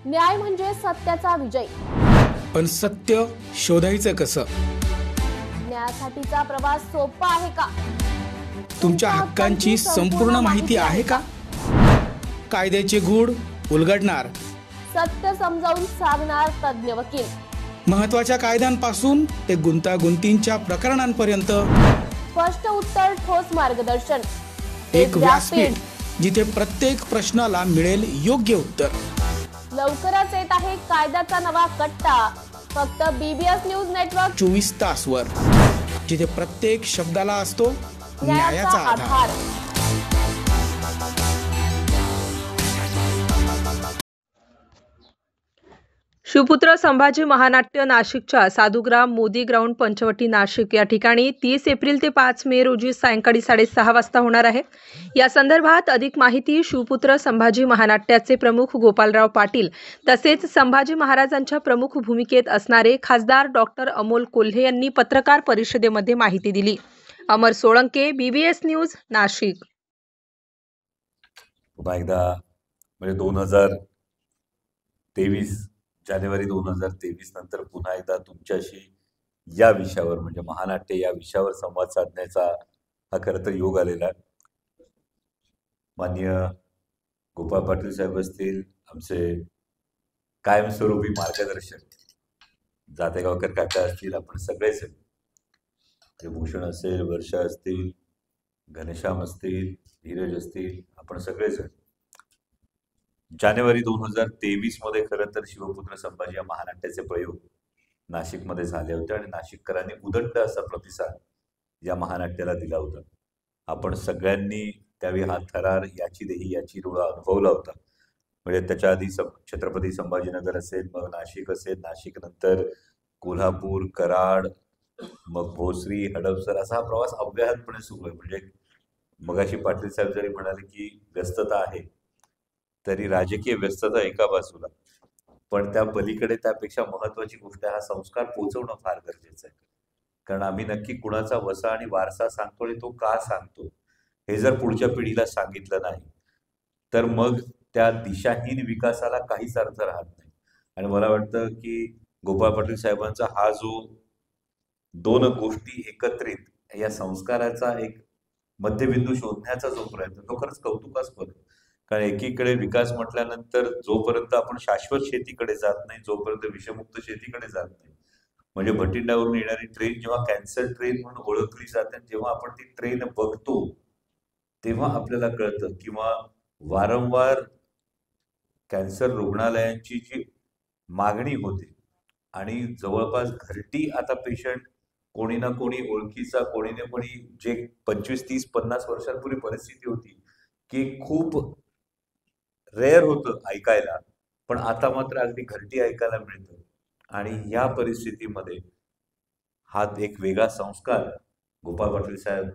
न्याय म्हणजे सत्याचा विजय. पण सत्य शोधायचं कसं? न्यायासाठीचा प्रवास सोपा आहे का? तुमच्या हक्कांची संपूर्ण माहिती आहे का? कायद्याचे गूढ उलगडणार, सत्य समजावून सांगणार तज्ञ वकील. महत्त्वाच्या कायद्यांपासून ते गुंतागुंतींच्या प्रकरणांपर्यंत स्पष्ट उत्तर, ठोस मार्गदर्शन. एक व्यासपीठ जिथे प्रत्येक प्रश्नाला मिळेल योग्य उत्तर. लवकरच येत आहे कायद्याचा नवा कट्टा, फक्त BBS न्यूज नेटवर्क 24 तासवर, जिथे प्रत्येक शब्दाला असतो न्यायाचा आधार. शिवपुत्र संभाजी महानाट्य नाशिकच्या साधुग्राम मोदी ग्राउंड पंचवटी नाशिक या ठिकाणी 30 एप्रिल ते 5 मे रोजी सायंकाळी 6:30 वाजता होणार आहे. या संदर्भात अधिक माहिती शिवपुत्र संभाजी महानाट्याचे प्रमुख गोपालराव पाटील तसेच संभाजी महाराजांच्या प्रमुख भूमिकेत असणारे खासदार डॉक्टर अमोल कोल्हे यांनी पत्रकार परिषदेमध्ये माहिती दिली. अमर सोळंके, BBS न्यूज, नाशिक. पुन्हा एकदा म्हणजे 2023 जानेवारी 2023 नंतर पुन्हा एकदा तुमच्याशी या विषयावर म्हणजे महानाट्य या विषयावर संवाद साधण्याचा हा खरं तर योग आलेला आहे. माननीय गोपाळ पाटील साहेब असतील, आमचे कायमस्वरूपी मार्गदर्शक जातेगावकर काका असतील, आपण सगळेच भूषण असेल, वर्षा असतील, घनश्याम असतील, धीरज असतील, आपण सगळेच जानेवारी 2023 मध्ये खरं तर शिवपुत्र संभाजी या महानाट्याचे प्रयोग नाशिकमध्ये झाले होते आणि नाशिककरांनी उदंड असा प्रतिसाद या महानाट्याला दिला होता. आपण सगळ्यांनी त्यावेळी हा थरार, याची देही याची रुळा अनुभवला होता. म्हणजे त्याच्या आधी छत्रपती संभाजीनगर असेल, मग नाशिक असेल, नाशिक नंतर कोल्हापूर, कराड, मग भोसरी, हडपसर असा हा प्रवास अव्याहतपणे सुरू आहे. म्हणजे मगाशी पाटील साहेब जरी म्हणाले की व्यस्तता आहे, तरी राजकीय व्यस्तता एका बाजूला, पण त्या पलीकडे त्यापेक्षा महत्वाची गोष्ट हा संस्कार पोहोचवणं फार गरजेचं आहे. कारण आम्ही नक्की कुणाचा वसा आणि वारसा सांगतो आणि तो का सांगतो हे जर पुढच्या पिढीला सांगितलं नाही तर मग त्या दिशाहीन विकासाला काहीच अर्थ राहत नाही. आणि मला वाटतं की गोपाळ पाटील साहेबांचा हा जो दोन गोष्टी एकत्रित या संस्काराचा एक मध्यबिंदू शोधण्याचा जो प्रयत्न तो खरंच कौतुकास्पद आहे. कारण एकीकडे विकास म्हटल्यानंतर जोपर्यंत आपण शाश्वत शेतीकडे जात नाही, जोपर्यंत विषमुक्त शेतीकडे जात नाही, म्हणजे भटिंडावरून येणारी ट्रेन जेव्हा कॅन्सर ट्रेन म्हणून ओळखली जाते, जेव्हा आपण ती ट्रेन बघतो तेव्हा आपल्याला कळतं किंवा वारंवार कॅन्सर रुग्णालयांची जी मागणी होते आणि जवळपास घरटी आता पेशंट कोणी ना कोणी ओळखीचा, कोणी ना कोणी, जे 25, 30, 50 वर्षांपूर्वी परिस्थिती होती की खूप रेअर होतं ऐकायला, पण आता मात्र अगदी घरटी ऐकायला मिळतं. आणि या परिस्थितीमध्ये हा एक वेगळा संस्कार गोपाळ पाटील साहेब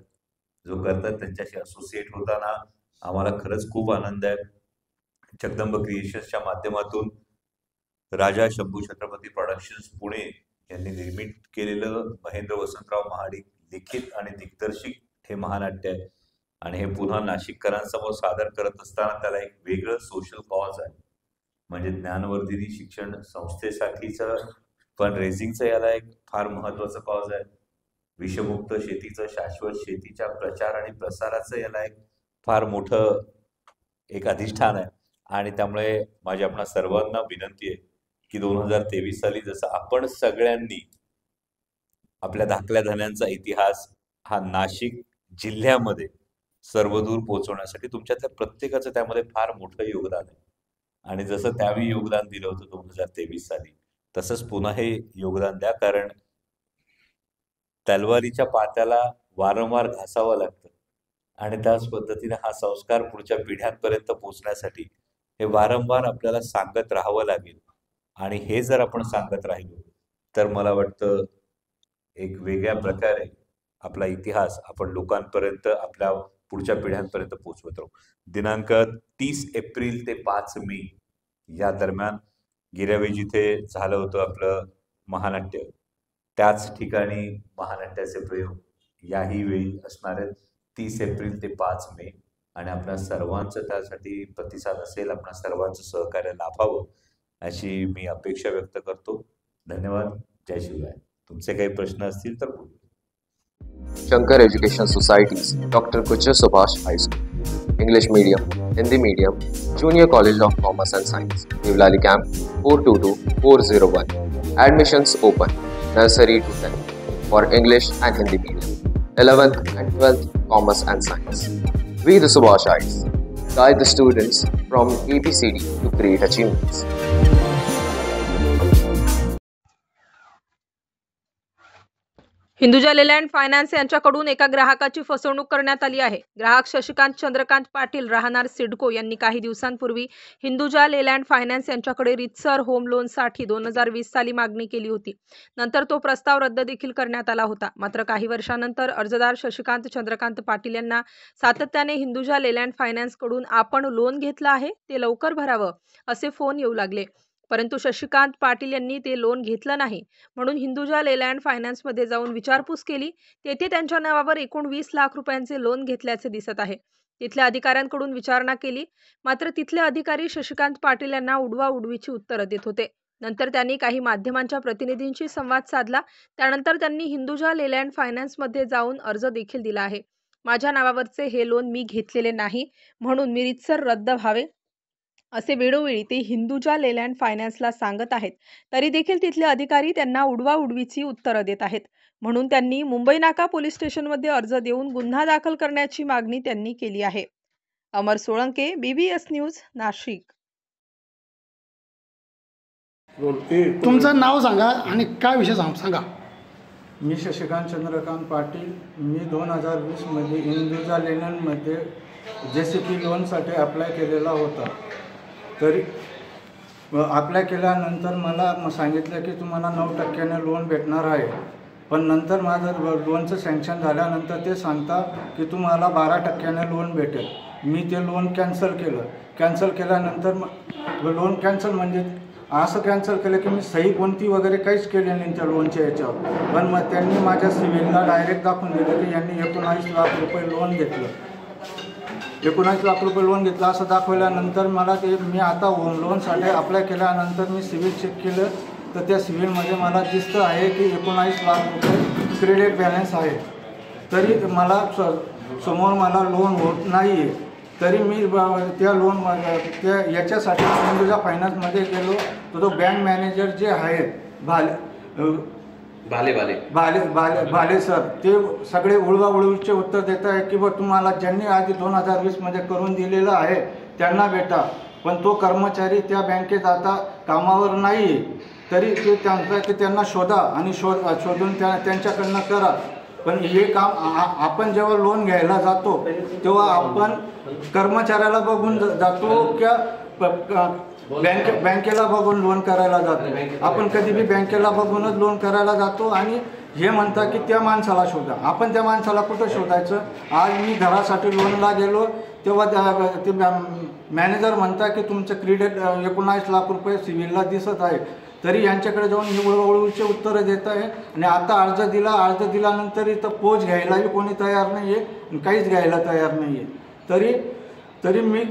जो करतात त्यांच्याशी असोसिएट होताना आम्हाला खरंच खूप आनंद आहे. जगदंब क्रिएशन्सच्या माध्यमातून राजा शंभू छत्रपती प्रोडक्शन्स पुणे यांनी निर्मित केलेलं महेंद्र वसंतराव महाडिक लिखित आणि दिग्दर्शित हे महानाट्य आहे. आणि हे पुन्हा नाशिककरांसमोर सादर करत असताना त्याला एक वेगळं सोशल कॉज आहे. म्हणजे ज्ञानवर्धिनी शिक्षण संस्थेसाठीचं फंड रेझिंगचं याला एक फार महत्वाचं कॉज आहे. विषमुक्त शेतीचं, शाश्वत शेतीच्या प्रचार आणि प्रसाराचं याला एक फार मोठं एक अधिष्ठान आहे. आणि त्यामुळे माझी आपणा सर्वांना विनंती आहे की 2023 साली जसं आपण सगळ्यांनी आपल्या धाकल्या धन्यांचा इतिहास हा नाशिक जिल्ह्यामध्ये सर्वदूर पोहोचवण्यासाठी तुमच्यातल्या प्रत्येकाचं त्यामध्ये फार मोठं योगदान आहे. आणि जसं त्यावेळी योगदान दिलं होतं 2023 साली, तसंच पुन्हा हे योगदान द्या. कारण तलवारीच्या पात्याला वारंवार घासावं लागतं आणि त्याच पद्धतीने हा संस्कार पुढच्या पिढ्यांपर्यंत पोहोचण्यासाठी हे वारंवार आपल्याला सांगत राहावं लागेल. आणि हे जर आपण सांगत राहिलो तर मला वाटतं एक वेगळ्या प्रकारे आपला इतिहास आपण लोकांपर्यंत, आपल्या पुढच्या पिढ्यांपर्यंत पोहोचवत राहू. दिनांक 30 एप्रिल ते 5 मे या दरम्यान गिरावी जिथे झालं होतं आपलं महानाट्य, त्याच ठिकाणी महानाट्याचे प्रयोग याही वेळी असणार आहेत 30 एप्रिल ते 5 मे. आणि आपल्या सर्वांचं त्यासाठी प्रतिसाद असेल, आपल्या सर्वांचं सहकार्य लाभावं अशी मी अपेक्षा व्यक्त करतो. धन्यवाद. जय शिवराय. तुमचे काही प्रश्न असतील तर बोलू. Shankar Education Societies, Dr. Kuchar Subhash High School, English Medium, Hindi Medium, Junior College of Commerce and Science, Nivlali Camp 422401. Admissions open, nursery to 10th, for English and Hindi Medium, 11th and 12th Commerce and Science. We the Subhashites guide the students from ABCD to great achievements. Hinduja Leyland finance यांच्याकडून एका ग्राहकाची फसवणूक करण्यात आली आहे. ग्राहक शशिकांत चंद्रकांत पाटील राहणार सिडको यांनी काही दिवसांपूर्वी हिंदुजा लेलँड फायनान्स यांच्याकडे रितसर होम लोनसाठी 2020 साली मागणी केली होती. नंतर तो प्रस्ताव रद्द देखील करण्यात आला होता. मात्र काही वर्षांनंतर अर्जदार शशिकांत चंद्रकांत पाटील यांना सातत्याने हिंदुजा लेलँड फायनान्सकडून आपण लोन घेतलं आहे ते लवकर भरावं असे फोन येऊ लागले. परंतु शशिकांत पाटील यांनी ते लोन घेतलं नाही म्हणून हिंदुजा लेलँड फायनान्समध्ये जाऊन विचारपूस केली. तेथे त्यांच्या नावावर एकूण 20 लाख रुपयांचे लोन घेतल्याचे दिसत आहे. तिथल्या अधिकाऱ्यांकडून विचारणा केली मात्र तिथले अधिकारी शशिकांत पाटील यांना उडवाउडवीची उत्तरं देत होते. नंतर त्यांनी काही माध्यमांच्या प्रतिनिधींशी संवाद साधला. त्यानंतर त्यांनी हिंदुजा लेलँड फायनान्समध्ये जाऊन अर्ज देखील दिला आहे. माझ्या नावावरचे हे लोन मी घेतलेले नाही म्हणून मी रीतसर रद्द व्हावे असे वेळोवेळी ते हिंदुजा लेलँड फायनान्सला सांगत आहेत. तरी देखील तिथले अधिकारी त्यांना उडवाउडवीची उत्तरं देत आहेत. म्हणून त्यांनी मुंबई नाका पोलीस स्टेशनमध्ये अर्ज देऊन गुन्हा दाखल करण्याची मागणी त्यांनी केली आहे. अमर सोळंके, BBS न्यूज, नाशिक. तुमचं नाव सांगा आणि काय विषय सांगा. मी शशिकांत चंद्रकांत पाटील. मी 2020 मध्ये हिंदुजा लेलँडमध्ये JCP लोनसाठी अप्लाय केलेला होता. तरी अप्लाय केल्यानंतर मला सांगितलं की तुम्हाला 9% लोन भेटणार आहे. पण नंतर माझं लोनचं सँक्शन झाल्यानंतर ते सांगता की तुम्हाला 12% लोन भेटेल. मी ते लोन कॅन्सल केलं. कॅन्सल केल्यानंतर लोन कॅन्सल म्हणजे असं कॅन्सल केलं की मी सही कोणती वगैरे काहीच केली नाही त्या लोनच्या याच्यावर. पण मग त्यांनी माझ्या सिव्हिलला डायरेक्ट दाखवून दिलं की यांनी 19 लाख रुपये लोन घेतलं. 19 लाख रुपये लोन घेतलं असं दाखवल्यानंतर मला ते मी आता होम लोनसाठी अप्लाय केल्यानंतर मी सिव्हिल चेक केलं तर त्या सिव्हिलमध्ये मला दिसतं आहे की 19 लाख रुपये क्रेडिट बॅलन्स आहे. तरी मला समोर मला लोन होत नाही आहे. तरी मी त्या लोन त्या याच्यासाठी हिंदुजा फायनान्समध्ये गेलो तर तो बँक मॅनेजर जे आहेत भाले सर ते सगळे उडवाउडवीचे उत्तर देत आहे की बा तुम्हाला ज्यांनी आधी 2020 मध्ये करून दिलेलं आहे त्यांना भेटा. पण तो कर्मचारी त्या बँकेत आता कामावर नाही आहे. तरी ते सांगतात की त्यांना शोधा आणि शोधून त्यांच्याकडनं करा. पण हे काम आपण जेव्हा लोन घ्यायला जातो तेव्हा आपण कर्मचाऱ्याला बघून जातो किंवा बँकेला बघून लोन करायला जातो. आपण कधी बी बँकेला बघूनच लोन करायला जातो आणि हे म्हणतात की त्या माणसाला शोधा. आपण त्या माणसाला कुठं शोधायचं. आज मी घरासाठी लोनला गेलो तेव्हा ते मॅनेजर म्हणतात की तुमचं क्रेडिट 19 लाख रुपये सिव्हिलला दिसत आहे. तरी यांच्याकडे जाऊन हे उडवाउडवीचे उत्तरं देत आहे. आणि आता अर्ज दिल्यानंतर इथं पोच घ्यायलाही कोणी तयार नाही आहे, काहीच घ्यायला तयार नाही आहे. तरी मी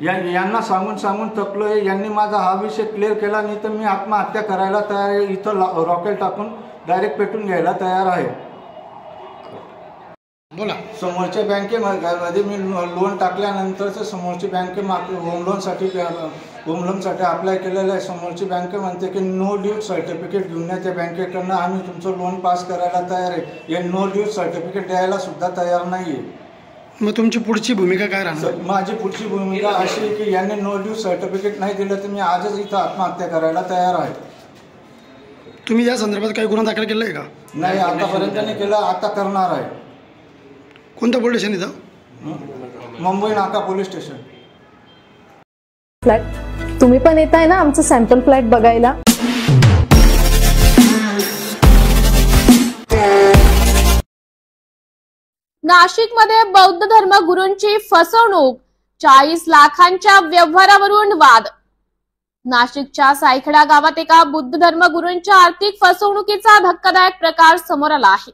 यांना सांगून थकलो आहे. यांनी माझा हा विषय क्लिअर केला नाही तर मी आत्महत्या करायला तयार आहे. इथं रॉकेट टाकून डायरेक्ट पेटून घ्यायला तयार आहे. बोला. समोरच्या बँकेमध्ये मी लोन टाकल्यानंतरच समोरची बँके होम लोनसाठी अप्लाय केलेलं आहे. समोरची बँक म्हणते की नो ड्यू सर्टिफिकेट घेऊन या त्या बँकेकडनं, आम्ही तुमचं लोन पास करायला तयार आहे. हे नो ड्यू सर्टिफिकेट द्यायला सुद्धा तयार नाही आहे. मग तुमची पुढची भूमिका काय राहणार. माझी पुढची भूमिका अशी आहे की यांनी नो ड्यू सर्टिफिकेट नाही दिलं तर मी आजच इथं आत्महत्या करायला तयार आहे. तुम्ही या संदर्भात काही गुन्हा दाखल केला आहे का. नाही आतापर्यंत नाही केला, आता करणार आहे. कोणतं पोलीस स्टेशन इथं. मुंबई नाका पोलीस स्टेशन. फ्लॅट तुम्ही पण येत आहे ना आमचं सॅम्पल फ्लॅट बघायला. नाशिकमध्ये बौद्ध धर्मगुरूंची फसवणूक, 40 लाखांच्या व्यवहारावरून वाद. नाशिकच्या सायखडा गावात एका बुद्ध धर्मगुरूंच्या आर्थिक फसवणुकीचा धक्कादायक प्रकार समोर आला आहे.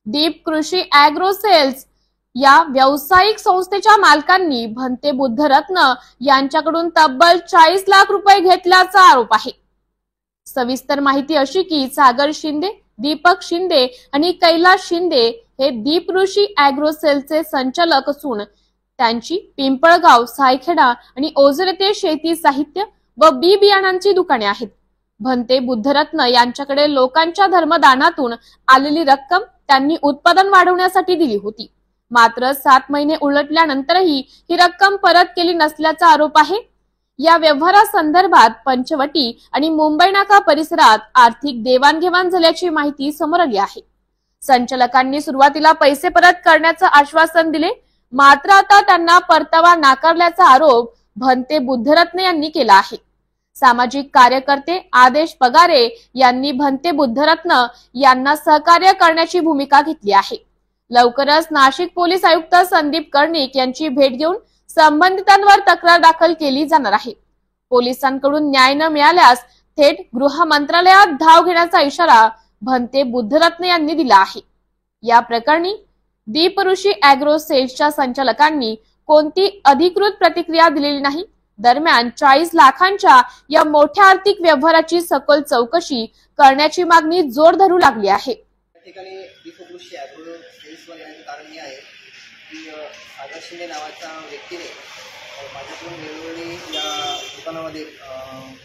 दीप कृषी ॲग्रो सेल्स या व्यावसायिक संस्थेच्या मालकांनी भंते बुद्धरत्न यांच्याकडून तब्बल 40 लाख रुपये घेतल्याचा आरोप आहे। सविस्तर माहिती अशी की सागर शिंदे, दीपक शिंदे आणि कैलास शिंदे हे दीप ऋषी ॲग्रो सेलचे संचालक असून त्यांची पिंपळगाव, सायखेडा आणि ओझर येथे शेती साहित्य व बी बियाणांची दुकाने आहेत। भंते बुद्धरत्न यांच्याकडे लोकांच्या धर्मदानातून आलेली रक्कम त्यांनी उत्पादन वाढवण्यासाठी दिली होती। मात्र 7 महिने उलटल्यानंतरही ही रक्कम परत केली नसल्याचा आरोप आहे। या व्यवहारासंदर्भात पंचवटी आणि मुंबई नाका परिसरात आर्थिक देवाणघेवाण झाल्याची माहिती समोर आली आहे। संचालकांनी सुरुवातीला पैसे परत करण्याचं आश्वासन दिले, मात्र आता त्यांना परतावा नाकारल्याचा आरोप भंते बुद्धरत्न यांनी केला आहे। सामाजिक कार्यकर्ते आदेश पगारे यांनी भंते बुद्धरत्न यांना सहकार्य करण्याची भूमिका घेतली आहे। लवकरच नाशिक पोलीस आयुक्त संदीप कर्णिक यांची भेट घेऊन संबंधितांवर तक्रार दाखल केली जाणार आहे। पोलिसांकडून न्याय न मिळाल्यास थेट गृह मंत्रालयात धाव घेण्याचा इशारा भंते बुद्धरत्न यांनी दिला आहे। या प्रकरणी दीप ऋषी ॲग्रो सेल्सच्या संचालकांनी कोणती अधिकृत प्रतिक्रिया दिलेली नाही। दरम्यान 40 लाखांच्या या मोठ्या आर्थिक व्यवहाराची सखोल चौकशी करण्याची मागणी जोर धरू लागली आहे। ठिकाणी दीप ऋषी ॲग्रो सेल्सवर येण्याचे कारण हे आहे की सागर शिंदे नावाच्या व्यक्तीने माझ्याकडून वेळोवेळी या दुकानामध्ये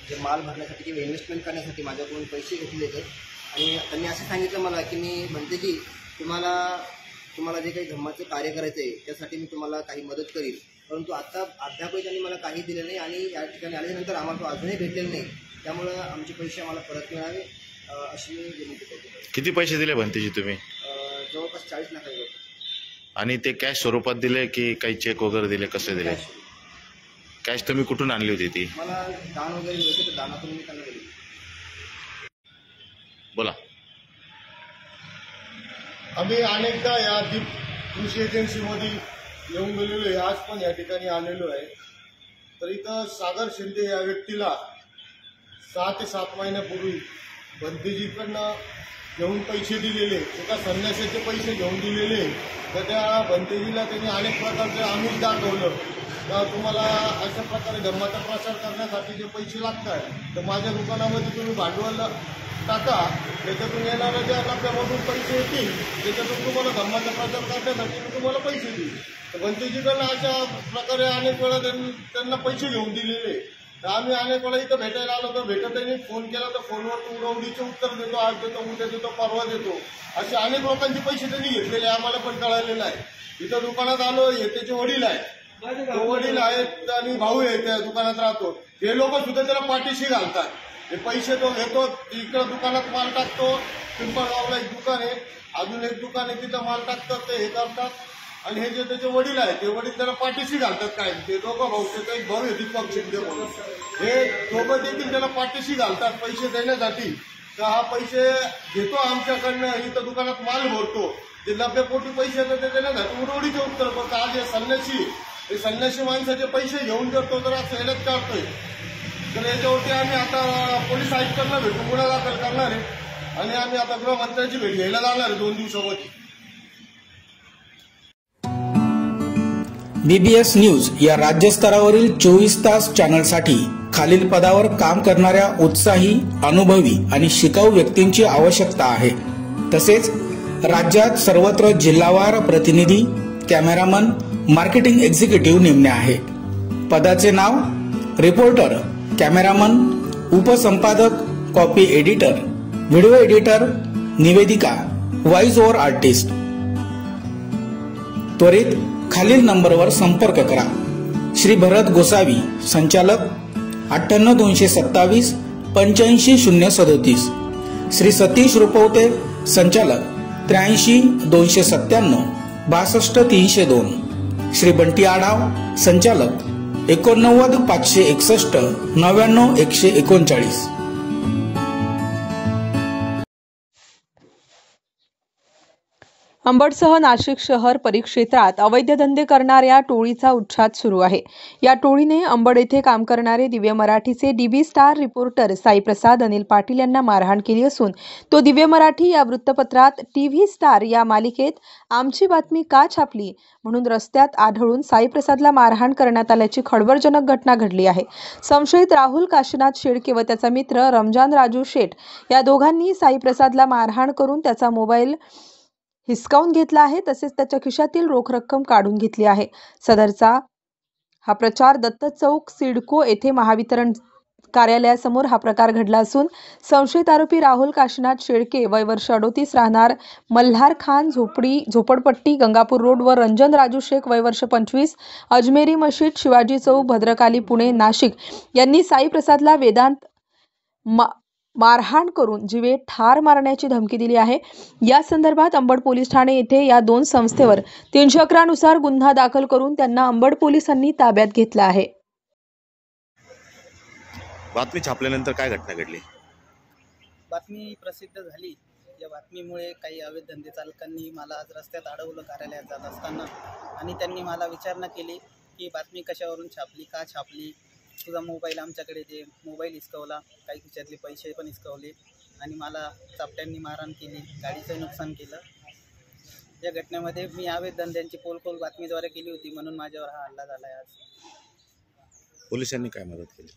जे माल भरण्यासाठी किंवा इन्व्हेस्टमेंट करण्यासाठी माझ्याकडून पैसे घेतले होते आणि त्यांनी असं सांगितलं मला की मी म्हणतेजी तुम्हाला जे काही धम्माचं कार्य करायचं आहे त्यासाठी मी तुम्हाला काही मदत करीन, परंतु आता अद्यापही त्यांनी मला काही दिलं नाही आणि या ठिकाणी आल्यानंतर आम्हाला तो अजूनही भेटलेला नाही। त्यामुळं आमचे पैसे आम्हाला परत मिळावे अशी मी विनंती करतो। किती पैसे दिले भंतेजी तुम्ही? जवळपास 40 लाख रुपये। आणि ते कॅश स्वरूपात दिले की काही चेक वगैरे दिले, कसे दिले? कॅश तुम्ही कुठून आणली होती ती? मला दान वगैरे मिळते, तर दानातून मी त्यांना दिली। बोला। आम्ही अनेकदा या दीप कृषी एजन्सीमध्ये येऊन गेलेलो आहे, आज पण या ठिकाणी आलेलो आहे। तर इथं सागर शिंदे या व्यक्तीला 6 ते 7 महिन्यापूर्वी भंतेजीकडनं घेऊन पैसे दिलेले, एका संन्यासाचे पैसे घेऊन दिलेले। तर त्या भंतेजीला त्यांनी अनेक प्रकारचे आमिष दाखवलं का तुम्हाला अशा प्रकारे धर्माचा प्रचार करण्यासाठी जे पैसे लागतात तर माझ्या दुकानामध्ये तुम्ही भांडवल टाका, त्याच्यातून येणाऱ्या ज्या नफ्यामधून पैसे येतील त्याच्यातून तुम्हाला धर्माचा प्रचार करण्यासाठी मी तुम्हाला पैसे देईल। तर भंतेजीकडनं अशा प्रकारे अनेक वेळा त्यांना पैसे घेऊन दिलेले। तर आम्ही अनेक वेळा इथं भेटायला आलो तर भेटत नाही, फोन केला तर फोनवर उडवडीचे उत्तर देतो, आज देतो, उद्या देतो, परवा देतो, असे अनेक लोकांचे पैसे त्यांनी घेतलेले आम्हाला पण कळालेलं आहे। इथं दुकानात आलो, हे त्याचे वडील आहेत, तो वडील आहेत आणि भाऊ आहे, त्या दुकानात राहतो, हे लोक सुद्धा त्याला पाठीशी घालतात। हे पैसे तो घेतो, इकडं दुकानात माल टाकतो, पिंपळगावला एक दुकान आहे, अजून एक दुकान आहे, तिथं माल टाकतात, ते हे करतात आणि हे जे त्याचे वडील आहेत ते वडील त्याला पाठीशी घालतात। काय ते दोघं भाऊ, त्याचा एक भाऊ आहे दीपक शिंदे म्हणून, हे दोघं देखील त्याला पाठीशी घालतात पैसे देण्यासाठी। तर हा पैसे घेतो आमच्याकडनं, इथं दुकानात माल भरतो, ते 90 कोटी पैसे येतात ते देण्यासाठी उडवडीचे उत्तर करतो। आज हे संन्यासी माणसाचे पैसे घेऊन करतो तर आज सैन्यात काढतोय। तर याच्यावरती आम्ही आता पोलीस आयुक्तांना भेटून गुन्हा दाखल करणार आहे आणि आम्ही आता गृहमंत्र्यांची भेट घ्यायला जाणार आहे 2 दिवसामध्ये। BBS न्यूज या राज्यस्तरावरील 24 तास चॅनलसाठी खालील पदावर काम करणाऱ्या उत्साही, अनुभवी आणि शिकाऊ व्यक्तींची आवश्यकता आहे। तसेच राज्यात सर्वत्र जिल्हावार प्रतिनिधी, कॅमेरामन, मार्केटिंग एक्झिक्युटिव्ह नेमणे आहे। पदाचे नाव: रिपोर्टर, कॅमेरामन, उपसंपादक, कॉपी एडिटर, व्हिडिओ एडिटर, निवेदिका, व्हॉइस ओव्हर आर्टिस्ट। त्वरित खालील नंबरवर संपर्क करा। श्री भरत गोसावी, संचालक, 98 227 85 037। श्री सतीश रुपवते, संचालक, 83 297 62 302। श्री बंटी आढाव, संचालक, 89 561 99 139। अंबडसह नाशिक शहर परिक्षेत्रात अवैध धंदे करणाऱ्या टोळीचा उच्छाद सुरू आहे. या टोळीने अंबड येथे काम करणारे दिव्य मराठीचे DB star reporter Saiprasad Anil Patil यांना मारहाण केली असून तो दिव्य मराठी या वृत्तपत्रात TV स्टार या मालिकेत आमची बातमी का छापली म्हणून रस्त्यात आढळून साईप्रसादला मारहाण करण्यात आल्याची खळबळजनक घटना घडली आहे. संशयित राहुल काशीनाथ शेळके व त्याचा मित्र रमजान राजू शेठ या दोघांनी साईप्रसादला मारहाण करून त्याचा मोबाईल हिसकावून घेतला आहे. तसेच त्याच्या खिशातील रोख रक्कम काढून घेतली आहे. सदरचा हा प्रचार दत्त चौक सिडको येथे महावितरण कार्यालयासमोर हा प्रकार घडला असून संशयित आरोपी राहुल काशीनाथ शेळके वय वर्ष 38 राहणार मल्हार खान झोपडपट्टी गंगापूर रोड व रंजन राजू शेख वय वर्ष 25 अजमेरी मशीद शिवाजी चौक भद्रकाली पुणे नाशिक यांनी साईप्रसादला वेदांत मारहाण करून जीवे ठार मारण्याची धमकी दिली आहे. या संदर्भात अंबड पोलीस ठाणे येथे या दोन संस्थेवर 311 नुसार गुन्हा दाखल करून त्यांना अंबड पोलिसांनी ताब्यात घेतलं आहे. बातमी छापल्यानंतर काय घटना घडली? बातमी प्रसिद्ध झाली. या बातमीमुळे काही अवैध धंदे चालकांनी मला आज रस्त्यात अडवलं कार्यालयात जात असताना आणि त्यांनी मला विचारणा केली की बातमी कशावरून छापली, का छापली, तुझा मोबाईल आमच्याकडे दे. मोबाईल हिसकवला, काही खिशातले पैसे पण हिसकवले आणि मला चापट्यांनी मारहाण केली, गाडीचं नुकसान केलं. या घटनेमध्ये मी अवैध धंद्यांची पोलखोल बातमीद्वारे केली होती म्हणून माझ्यावर हा हल्ला झाला आहे. आज पोलिसांनी काय मदत केली?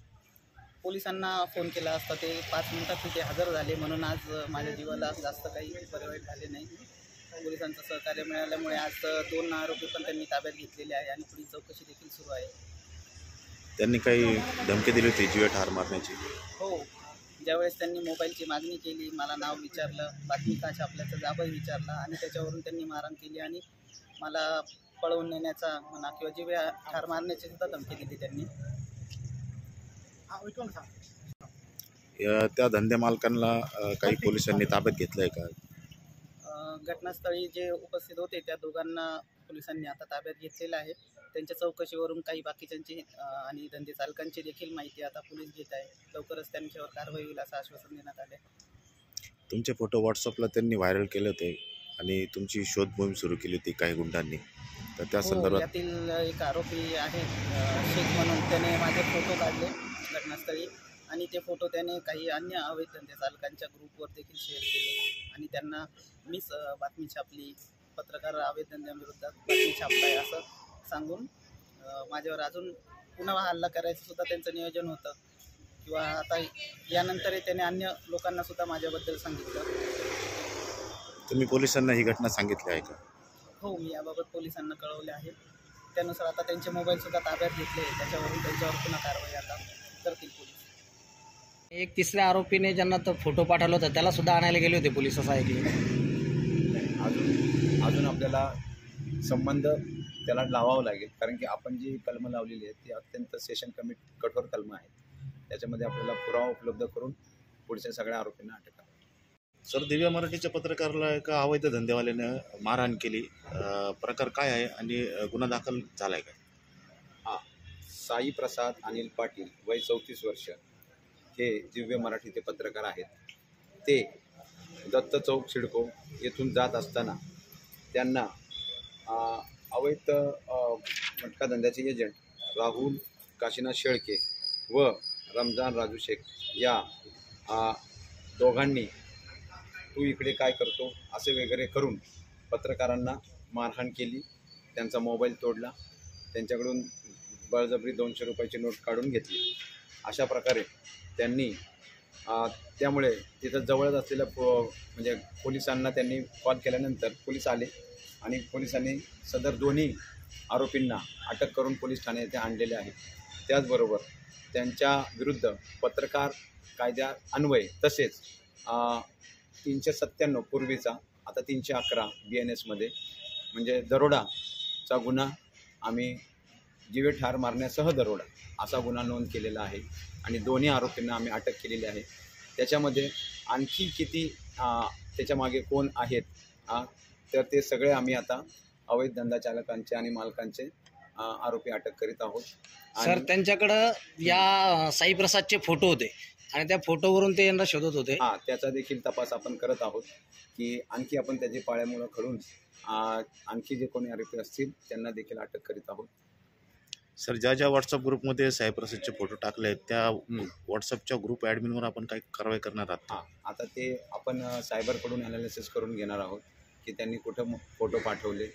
पोलिसांना फोन केला असता ते 5 मिनिटात तिथे हजर झाले म्हणून आज माझ्या जीवाला जास्त काही बरे वाईट झाले नाही. पोलिसांचं सहकार्य मिळाल्यामुळे आज 2 आरोपी पण त्यांनी ताब्यात घेतलेले आहे आणि पुढील चौकशी देखील सुरू आहे. त्यांनी काही धमकी दिली होती जीवे ठार मारण्याची? हो, ज्यावेळेस त्यांनी मोबाईलची मागणी केली, मला नाव विचारलं, बातमी का छापल्याचा जाबही विचारला आणि त्याच्यावरून त्यांनी मारहाण केली आणि मला पळवून नेण्याचा म्हणा किंवा जीवे ठार मारण्याची सुद्धा धमकी दिली त्यांनी. त्या धंदे मालकांना काही पोलिसांनी ताब्यात घेतलंय का? घटनास्थळी जे उपस्थित होते त्या दोघांना पोलिसांनी आता ताब्यात घेतलेलं आहे. त्यांच्या चौकशीवरून काही बाकीच्यांची आणि धंदे चालकांची देखील माहिती आता पोलीस घेत आहे. लवकरच त्यांच्यावर कारवाई होईल असं आश्वासन देण्यात आले. तुमचे फोटो व्हॉट्सअपला त्यांनी व्हायरल केले होते आणि तुमची शोध मोहीम सुरू केली होती काही गुंडांनी, तर त्या संदर्भात यातील एक आरोपी आहे शेख म्हणून, त्याने माझे फोटो काढले घटनास्थळी आणि ते फोटो त्याने काही अन्य अवैध धंदे चालकांच्या ग्रुपवर देखील शेअर केले आणि त्यांना मीच बातमी छापली, पत्रकार अवैध धंद्यांविरोधात बातमी छापलाय असं सांगून माझ्यावर अजून पुन्हा हल्ला करायचं सुद्धा त्यांचं नियोजन होतं किंवा आता यानंतरही त्याने अन्य लोकांना सुद्धा माझ्याबद्दल सांगितलं. तुम्ही पोलिसांना ही घटना सांगितली आहे का? हो, मी याबाबत पोलिसांना कळवले आहे. त्यानुसार आता त्यांचे मोबाईलसुद्धा ताब्यात घेतले, त्याच्यावरून त्यांच्यावर पुन्हा कारवाई आता करतील पोलीस. एक तिसऱ्या आरोपीने ज्यांना तो फोटो पाठवला होता त्याला सुद्धा आणायला गेले होते पोलीस असं ऐकले. अजून आपल्याला संबंध त्याला लावावं लागेल, कारण की आपण जी कलमं लावलेली आहेत ती अत्यंत सेशन कठोर कलमं आहेत. त्याच्यामध्ये आपल्याला पुरावा उपलब्ध करून पुढच्या सगळ्या आरोपींना अटक करावी. सर, दिव्य मराठीच्या पत्रकाराला एका अवैध धंदेवाल्यानं मारहाण केली, प्रकार काय आहे आणि गुन्हा दाखल झाला आहे का? साईप्रसाद अनिल पाटील वय 34 वर्ष हे दिव्य मराठीचे पत्रकार आहेत. ते दत्त चौक सिडको येथून जात असताना त्यांना अवैध मटका धंद्याचे एजंट राहुल काशीनाथ शेळके व रमजान राजू शेख या दोघांनी तू इकडे काय करतो असे वगैरे करून पत्रकारांना मारहाण केली, त्यांचा मोबाईल तोडला, त्यांच्याकडून बळजबरी 200 रुपयाची नोट काढून घेतली. अशा प्रकारे त्यांनी त्यामुळे तिथं जवळच असलेल्या म्हणजे पोलिसांना त्यांनी कॉल केल्यानंतर पोलीस आले आणि पोलिसांनी सदर दोन्ही आरोपींना अटक करून पोलीस ठाणे येथे आणलेले आहे. त्याचबरोबर त्यांच्या विरुद्ध पत्रकार कायद्या अन्वये तसेच 397 पूर्वीचा आता 311 BNSमध्ये म्हणजे दरोडाचा गुन्हा, आम्ही जीवे ठार मारण्यासह दरोडा असा गुन्हा नोंद केलेला आहे आणि दोन्ही आरोपींना आम्ही अटक केलेली आहे. त्याच्यामध्ये आणखी किती त्याच्यामागे कोण आहेत तर ते सगळे आम्ही आता अवैध धंदा चालकांचे आणि मालकांचे आरोपी अटक करीत आहोत. सर, त्यांच्याकडं या साईप्रसादचे फोटो होते आणि त्या फोटोवरून ते यांना शोधत होते. त्याचा देखील तपास आपण करत आहोत की आणखी आपण त्याची पाळेमुळं खडून आणखी जे कोणी आरोपी असतील त्यांना देखील अटक करीत आहोत. सर, ज्या व्हॉट्सअप ग्रुपमध्ये सायप्रसचे फोटो टाकले आहेत त्या व्हॉट्सअपच्या ग्रुप ॲडमिनवर आपण काही कारवाई करणार आहात? आता ते आपण सायबरकडून ॲनालिसिस करून घेणार आहोत की त्यांनी कुठं फोटो पाठवले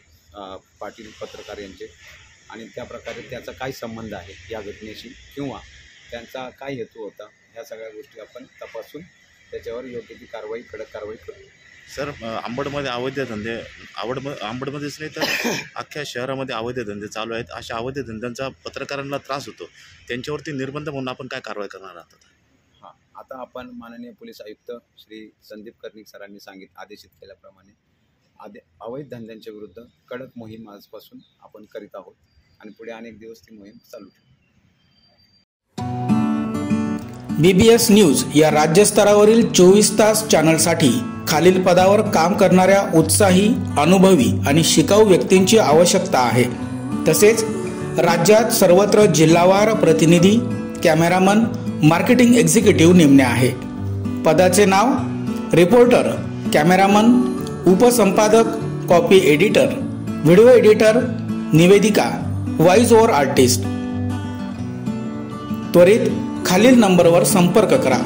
पाटील पत्रकार यांचे आणि त्या प्रकारे त्याचा काय संबंध आहे या घटनेशी किंवा त्यांचा काय हेतू होता, ह्या सगळ्या गोष्टी आपण तपासून त्याच्यावर योग्य ती कारवाई, कडक कारवाई करू. सर, अंबडमध्ये अवैध धंदे अंबडमध्येच नाही तर अख्ख्या शहरामध्ये अवैध धंदे चालू आहेत. अशा अवैध धंद्यांचा पत्रकारांना त्रास होतो, त्यांच्यावरती निर्बंध म्हणून आपण काय कारवाई करणार आहात? आता आपण माननीय पोलीस आयुक्त श्री संदीप कर्णिक सरांनी आदेशित केल्याप्रमाणे अवैध धंद्यांच्या विरुद्ध कडक मोहीम आजपासून आपण करीत आहोत आणि पुढे अनेक दिवस ती मोहीम चालू ठेवू. BBS न्यूज या राज्यस्तरावरील 24 तास चॅनलसाठी खालील पदावर काम करणाऱ्या उत्साही, अनुभवी आणि शिकाऊ व्यक्तींची आवश्यकता आहे. तसेच राज्यात सर्वत्र जिल्हावार प्रतिनिधी, कॅमेरामन, मार्केटिंग एक्झिक्युटिव्ह नेमणे आहे. पदाचे नाव: रिपोर्टर, कॅमेरामन, उपसंपादक, कॉपी एडिटर, व्हिडिओ एडिटर, निवेदिका, व्हॉइस ओव्हर आर्टिस्ट. त्वरित खालील नंबरवर संपर्क करा.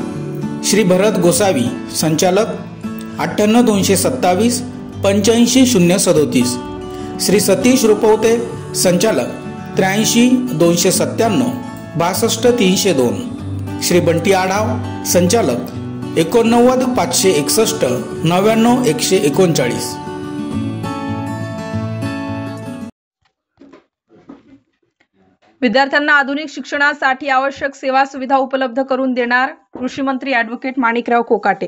श्री भरत गोसावी, संचालक, 98 227 85 037. श्री सतीश रुपवते, संचालक, 83 297 62 302. श्री बंटी आढाव, संचालक, 89 561 99 139. विद्यार्थ्यांना आधुनिक शिक्षणासाठी आवश्यक सेवा सुविधा उपलब्ध करून देणार कृषी मंत्री ॲडव्होकेट माणिकराव कोकाटे.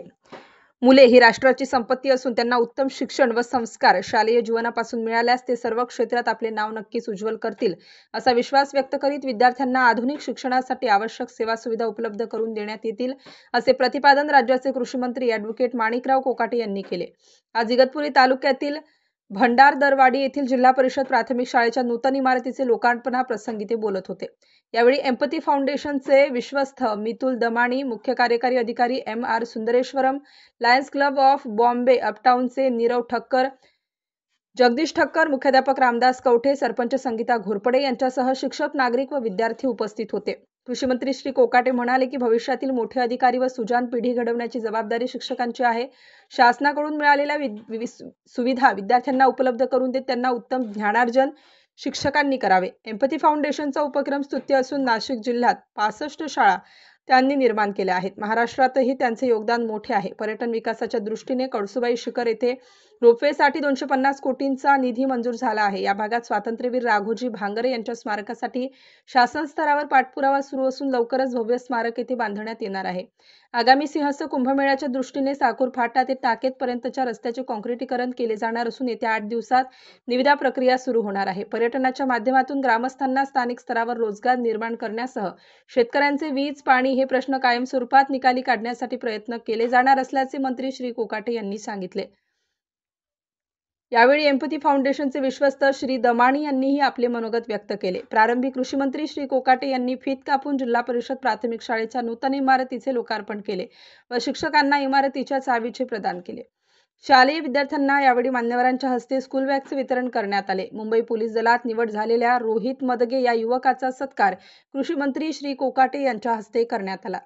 मुले ही राष्ट्राची संपत्ती असून त्यांना उत्तम शिक्षण व संस्कार शालेय जीवनापासून मिळाल्यास ते सर्व क्षेत्रात आपले नाव नक्कीच उज्ज्वल करतील, असा विश्वास व्यक्त करीत विद्यार्थ्यांना आधुनिक शिक्षणासाठी आवश्यक सेवा सुविधा उपलब्ध करून देण्यात येतील, असे प्रतिपादन राज्याचे कृषी मंत्री ॲडव्होकेट माणिकराव कोकाटे यांनी केले. आज इगतपुरी तालुक्यातील भंडारदरवाडी येथील जिल्हा परिषद प्राथमिक शाळेच्या नूतन इमारतीचे लोकार्पणाप्रसंगी ते बोलत होते. यावेळी एम्पथी फाउंडेशनचे विश्वस्त मितुल दमाणी, मुख्य कार्यकारी अधिकारी MR Sundareshwaram, Lions Club of Bombay अपटाउनचे नीरव ठक्कर, जगदीश ठक्कर, मुख्याध्यापक रामदास कवठे, सरपंच संगीता घोरपडे यांच्यासह शिक्षक, नागरिक व विद्यार्थी उपस्थित होते. कृषी मंत्री श्री कोकाटे म्हणाले की भविष्यातील मोठे अधिकारी व सुजाण पिढी घडवण्याची जबाबदारी शिक्षकांची आहे. शासनाकडून मिळालेल्या सुविधा विद्यार्थ्यांना उपलब्ध करून देत त्यांना उत्तम ज्ञानार्जन शिक्षकांनी करावे. एम्पथी फाउंडेशनचा उपक्रम स्तुत्य असून नाशिक जिल्ह्यात 65 शाळा त्यांनी निर्माण केल्या आहेत. महाराष्ट्रातही त्यांचे योगदान मोठे आहे. पर्यटन विकासाच्या दृष्टीने कळसुबाई शिखर येथे रोपवेसाठी 250 कोटींचा निधी मंजूर झाला आहे. या भागात स्वातंत्र्यवीर राघोजी भांगरे यांच्या स्मारकासाठी शासन स्तरावर पाठपुरावा सुरू असून लवकरच भव्य स्मारक येथे बांधण्यात येणार आहे. आगामी सिंहस्थ कुंभमेळ्याच्या दृष्टीने साकूर फाटा ते टाकेतपर्यंतच्या रस्त्याचे काँक्रिटीकरण केले जाणार असून येत्या 8 दिवसात निविदा प्रक्रिया सुरू होणार आहे. पर्यटनाच्या माध्यमातून ग्रामस्थांना स्थानिक स्तरावर रोजगार निर्माण करण्यासह शेतकऱ्यांचे वीज, पाणी हे प्रश्न कायमस्वरूपात निकाली काढण्यासाठी प्रयत्न केले जाणार असल्याचे मंत्री श्री कोकाटे यांनी सांगितले. यावेळी एम्पथी फाउंडेशनचे विश्वस्त श्री दमाणी यांनीही आपले मनोगत व्यक्त केले. प्रारंभी कृषी मंत्री श्री कोकाटे यांनी फीत कापून जिल्हा परिषद प्राथमिक शाळेच्या नूतन इमारतीचे लोकार्पण केले व शिक्षकांना इमारतीच्या चावीचे प्रदान केले. शालेय विद्यार्थ्यांना यावेळी मान्यवरांच्या हस्ते स्कूल बॅगचे वितरण करण्यात आले. मुंबई पोलीस दलात निवड झालेल्या रोहित मदगे या युवकाचा सत्कार कृषी मंत्री श्री कोकाटे यांच्या हस्ते करण्यात आला.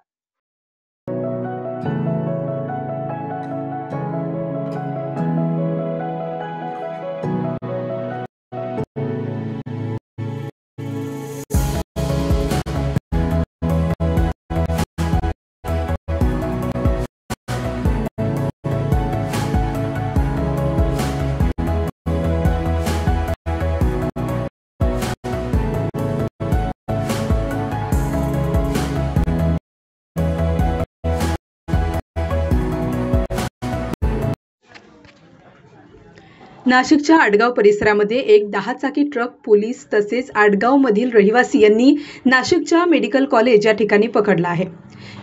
नाशिकच्या आडगाव परिसरामध्ये एक 10 चाकी ट्रक पोलीस तसेच आडगावमधील रहिवासी यांनी नाशिकच्या मेडिकल कॉलेज या ठिकाणी पकडला आहे.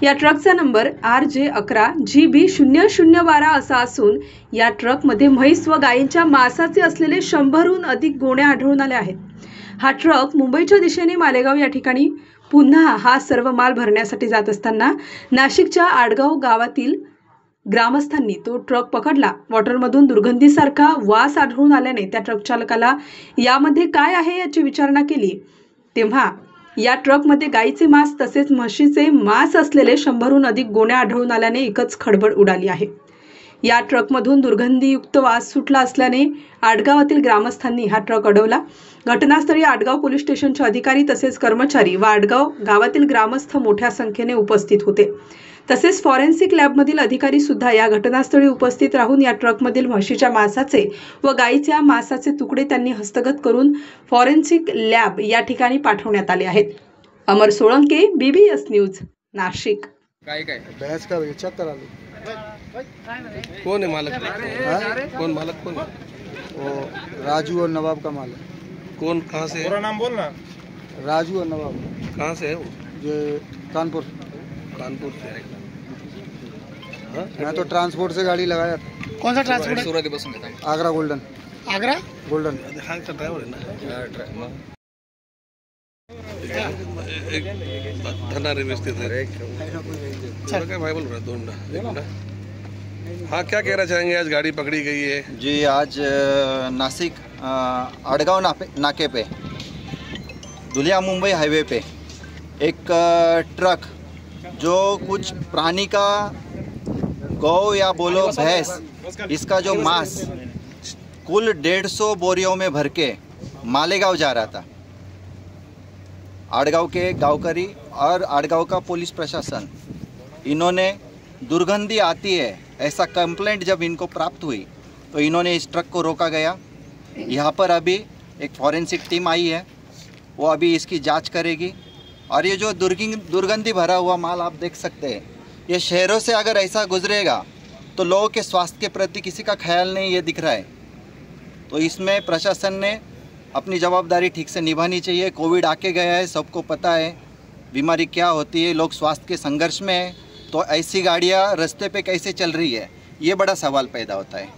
या ट्रकचा नंबर RJ11 GB 0012 असा असून या ट्रकमध्ये म्हैस व गायींच्या मांसाचे असलेले 100हून अधिक गोण्या आढळून आल्या आहेत. हा ट्रक मुंबईच्या दिशेने मालेगाव या ठिकाणी पुन्हा हा सर्व माल भरण्यासाठी जात असताना नाशिकच्या आडगाव गावातील ग्रामस्थांनी तो ट्रक पकडला. वॉटरमधून दुर्गंधीसारखा वास आढळून आल्याने त्या ट्रक चालकाला यामध्ये काय आहे याची विचारणा केली, तेव्हा या ट्रकमध्ये गाईचे मांस तसेच म्हशीचे मांस असलेले 100हून अधिक गोण्या आढळून आल्याने एकच खळबळ उडाली आहे. या ट्रकमधून दुर्गंधीयुक्त वास सुटला असल्याने आडगावातील ग्रामस्थांनी हा ट्रक अडवला. घटनास्थळी आडगाव पोलीस स्टेशनचे अधिकारी तसेच कर्मचारी व आडगाव गावातील ग्रामस्थ मोठ्या संख्येने उपस्थित होते. तसेच फॉरेन्सिक लॅबमधील अधिकारी सुद्धा या घटनास्थळी उपस्थित राहून या ट्रकमधील म्हशीच्या मांसाचे व गाईच्या मांसाचे तुकडे त्यांनी हस्तगत करून फॉरेन्सिक लॅब या ठिकाणी पाठवण्यात आले आहेत. अमर सोळंके, BBS न्यूज, नाशिक. काय बहस का 76 आलू. कौन है मालक? कौन मालक कौन है? वो राजू और नवाब का माल है. कौन, कहाँ से है? पूरा नाम बोलना. राजू और नवाब. कहाँ से है वो? ये कानपुर. कानपुर से है. मैं तो ट्रांसपोर्ट से गाड़ी लगाया. कौन सा ट्रांसपोर्ट है? सूरत बसून येत आहे. आगरा गोल्डन. आगरा गोल्डन. हा का ड्रायव्हर आहे ना? एक धनारे व्यवस्थित है. क्या भाई बोल रहा है? 2 मिनट. हाँ, क्या कहना चाहेंगे? आज गाड़ी पकड़ी गई है जी. आज नासिक आड़गांव नाके पे दुलिया मुंबई हाईवे पे एक ट्रक जो कुछ प्राणी का गौ या बोलो भैंस, इसका जो मांस कुल 150 बोरियों में भर के मालेगांव जा रहा था. आड़गांव के गांवकरी और आड़गांव का पुलिस प्रशासन, इन्होंने दुर्गंधी आती है ऐसा कंप्लेंट जब इनको प्राप्त हुई तो इन्होंने इस ट्रक को रोका गया. यहाँ पर अभी एक फॉरेंसिक टीम आई है, वो अभी इसकी जांच करेगी. और ये जो दुर्गंधी भरा हुआ माल आप देख सकते हैं, ये शहरों से अगर ऐसा गुजरेगा तो लोगों के स्वास्थ्य के प्रति किसी का ख्याल नहीं, ये दिख रहा है. तो इसमें प्रशासन ने अपनी जवाबदारी ठीक से निभानी चाहिए. कोविड आके गया है, सबको पता है बीमारी क्या होती है, लोग स्वास्थ्य के संघर्ष में है, तो ऐसी गाड़ियाँ रास्ते पे कैसे चल रही है, ये बड़ा सवाल पैदा होता है.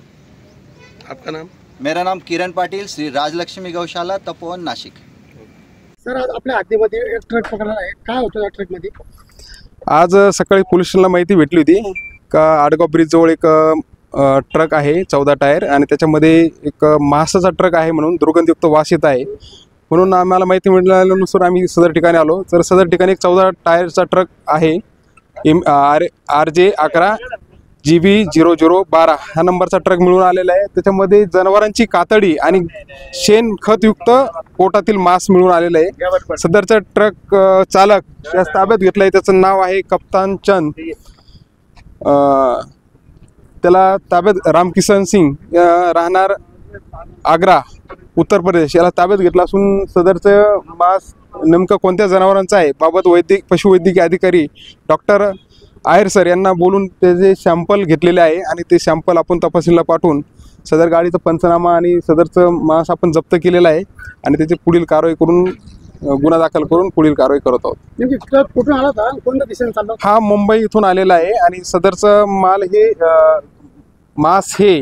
आपका नाम? मेरा नाम किरण पाटील, श्री राजलक्ष्मी गौशाला, तपोवन, नाशिक. सर, आज आपल्या हद्दीमध्ये एक ट्रक पकडला आहे. काय होतं या ट्रकमध्ये? आज सकाळी पोलीस स्टेशनला माहिती भेटली होती का आडगाव ब्रिज जवळ एक ट्रक आहे 14 टायर आणि त्याच्यामध्ये एक मांसाचा ट्रक आहे म्हणून दुर्गंधयुक्त वास येत आहे. म्हणून आम्हाला माहिती मिळाल्यानुसार आम्ही सदर ठिकाणी आलो. तर सदर ठिकाणी एक 14 टायरचा ट्रक आहे, RJ 11 GB 0012 हा नंबरचा ट्रक मिळून आलेला आहे. त्याच्यामध्ये जनावरांची कातडी आणि शेणखतयुक्त पोटातील मांस मिळून आलेलं आहे. सदरचा ट्रक चालक यास ताब्यात घेतला आहे. त्याचं नाव आहे कप्तान चंद. त्याला ताब्यात रामकिशन सिंग राहणार आग्रा उत्तर प्रदेश याला ताब्यात घेतला असून सदरचं मांस नेमकं कोणत्या जनावरांचं आहे बाबत पशुवैद्यकीय अधिकारी डॉक्टर आहेर सर यांना बोलून त्याचे सॅम्पल घेतलेले आहे आणि ते सॅम्पल आपण तपासणीला पाठवून सदर गाडीचा पंचनामा आणि सदरचं मांस आपण जप्त केलेलं आहे आणि त्याची पुढील कारवाई करून गुन्हा दाखल करून पुढील कारवाई करत आहोत. नेमकी ट्रक कुठून आला होता, कोणत्या दिशेने चालला होता? हा मुंबई इथून आलेला आहे आणि सदरचं माल हे मांस हे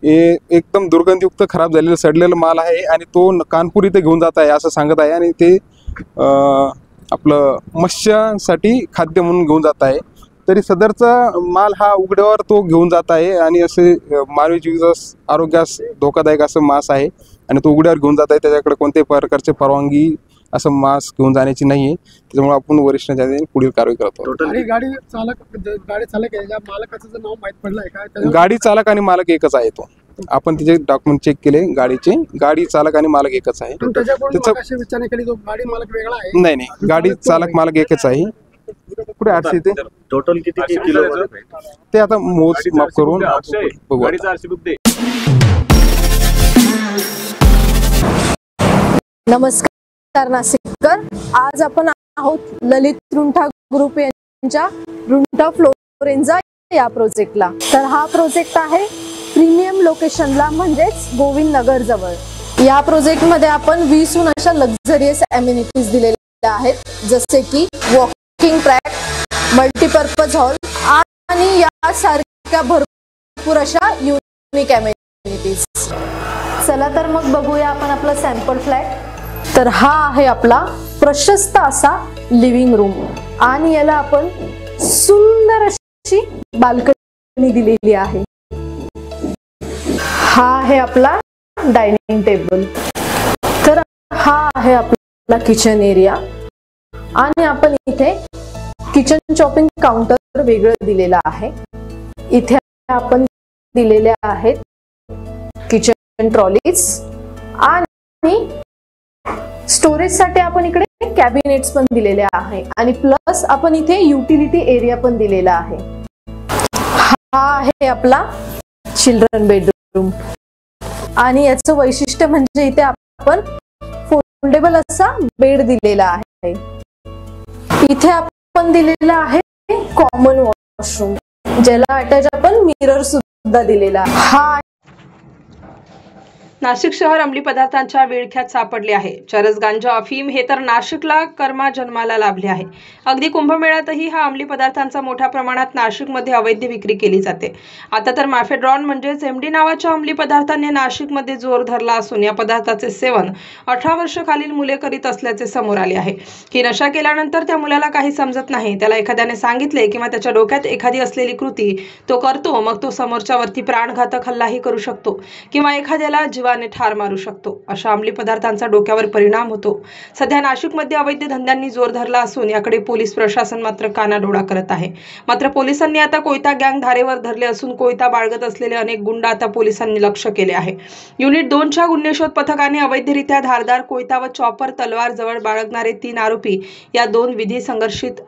एकदम दुर्गंधयुक्त खराब झालेलं सडलेलं माल आहे आणि तो कानपूर इथे घेऊन जात आहे असं सांगत आहे आणि ते आपलं मत्स्यासाठी खाद्य म्हणून घेऊन जात आहे. तरी सदरचा माल हा उघड्यावर तो घेऊन जात आहे आणि असे मानवी जीवास आरोग्यास धोकादायक असं मांस आहे आणि तो उघड्यावर घेऊन जात आहे. त्याच्याकडे कोणत्याही प्रकारची परवानगी असं मांस घेऊन जाण्याची नाही आहे. त्याच्यामुळे आपण वरिष्ठांच्या पुढील कारवाई करतो. आणि गाडी चालक या मालकाचं नाव माहीत पडलं आहे का? गाडी चालक आणि मालक एकच आहे. तो आपण त्याचे डॉक्युमेंट चेक केले गाडीचे, गाडी चालक आणि मालक एकच आहे. त्याच्याकडून विचारणा केली तो गाडी मालक वेगळा आहे? नाही, गाडी चालक मालक एकच आहे. पुढे आरसी ते टोटल किती किलो ते आता मोजमाप करून बघू. नमस्कार नाशिककर, आज आपण आहोत ललित रुंठा ग्रुप यांच्या रुंठा फ्लोरेंजा या प्रोजेक्टला. तर हा प्रोजेक्ट आहे प्रीमियम लोकेशनला म्हणजेच गोविंद नगर जवळ. या प्रोजेक्ट मध्ये आपण 20हून अशा लक्झरियस अम्युनिटीज दिलेल्या आहेत, जसे की वॉकिंग ट्रॅक, मल्टीपर्पज हॉल आणि यासारख्या भरपूर अशा युनिक अम्युनिटीज. चला तर मग बघूया आपण आपला सॅम्पल फ्लॅट. तर हा आहे आपला प्रशस्त असा लिव्हिंग रूम आणि याला आपण सुंदर अशी बाल्कनी त्यांनी दिलेली आहे। हा आहे आपला डायनिंग टेबल, तर हा आहे आपला किचन एरिया आणि आपण इथे किचन चॉपिंग काउंटर वेगळं दिलेला आहे। इथे आपण दिलेल्या आहेत किचन ट्रॉलीज आणि स्टोरेज साठी आपण इकडे कॅबिनेट्स पण दिलेले आहे आणि प्लस आपण इथे युटिलिटी एरिया पण दिलेला आहे। हा आहे आपला चिल्ड्रन बेडरूम आणि याचं वैशिष्ट्य म्हणजे इथे आपण फोल्डेबल असा बेड दिलेला आहे। इथे आपण दिलेला आहे कॉमन वॉशरूम, ज्याला अटॅच आपण मिरर सुद्धा दिलेला आहे। हा नाशिक शहर अंमली पदार्थांच्या विळख्यात सापडले आहे। चरस, गांजा, अफीम हे तर नाशिकला कर्मा जन्माला लाभले आहे। अगदी कुंभमेळ्यातही हा अंमली पदार्थांचा मोठ्या प्रमाणात नाशिकमध्ये अवैध विक्री केली जाते। आता तर मॅफेड्रॉन म्हणजेच एमडी नावाच्या अंमली पदार्थांनी नाशिकमध्ये जोर धरला असून या पदार्थाचे सेवन 18 वर्ष खालील मुले करीत असल्याचे समोर आले आहे। की नशा केल्यानंतर त्या मुलाला काही समजत नाही, त्याला एखाद्याने सांगितले किंवा त्याच्या डोक्यात एखादी असलेली कृती तो करतो, मग तो समोरच्यावरती प्राणघातक हल्लाही करू शकतो किंवा एखाद्याला जीवाने ठार मारू शकतो। अशा अंमली पदार्थांचा डोक्यावर परिणाम होतो। सध्या नाशिकमध्ये अवैध धंद्यांनी जोर धरला असून याकडे पोलीस प्रशासन मात्र कानाडोळा करत आहे। मात्र पोलिसांनी आता कोयता गँग धारेवर धरले असून कोयता बाळगत असलेले अनेक गुंड आता पोलिसांनी लक्ष केले आहे। युनिट 2च्या गुन्हेशोध पथकाने अवैधरित्या धारदार कोयता व चॉपर तलवार जवळ बाळगणारे 3 आरोपी या 2 विधी संघर्षित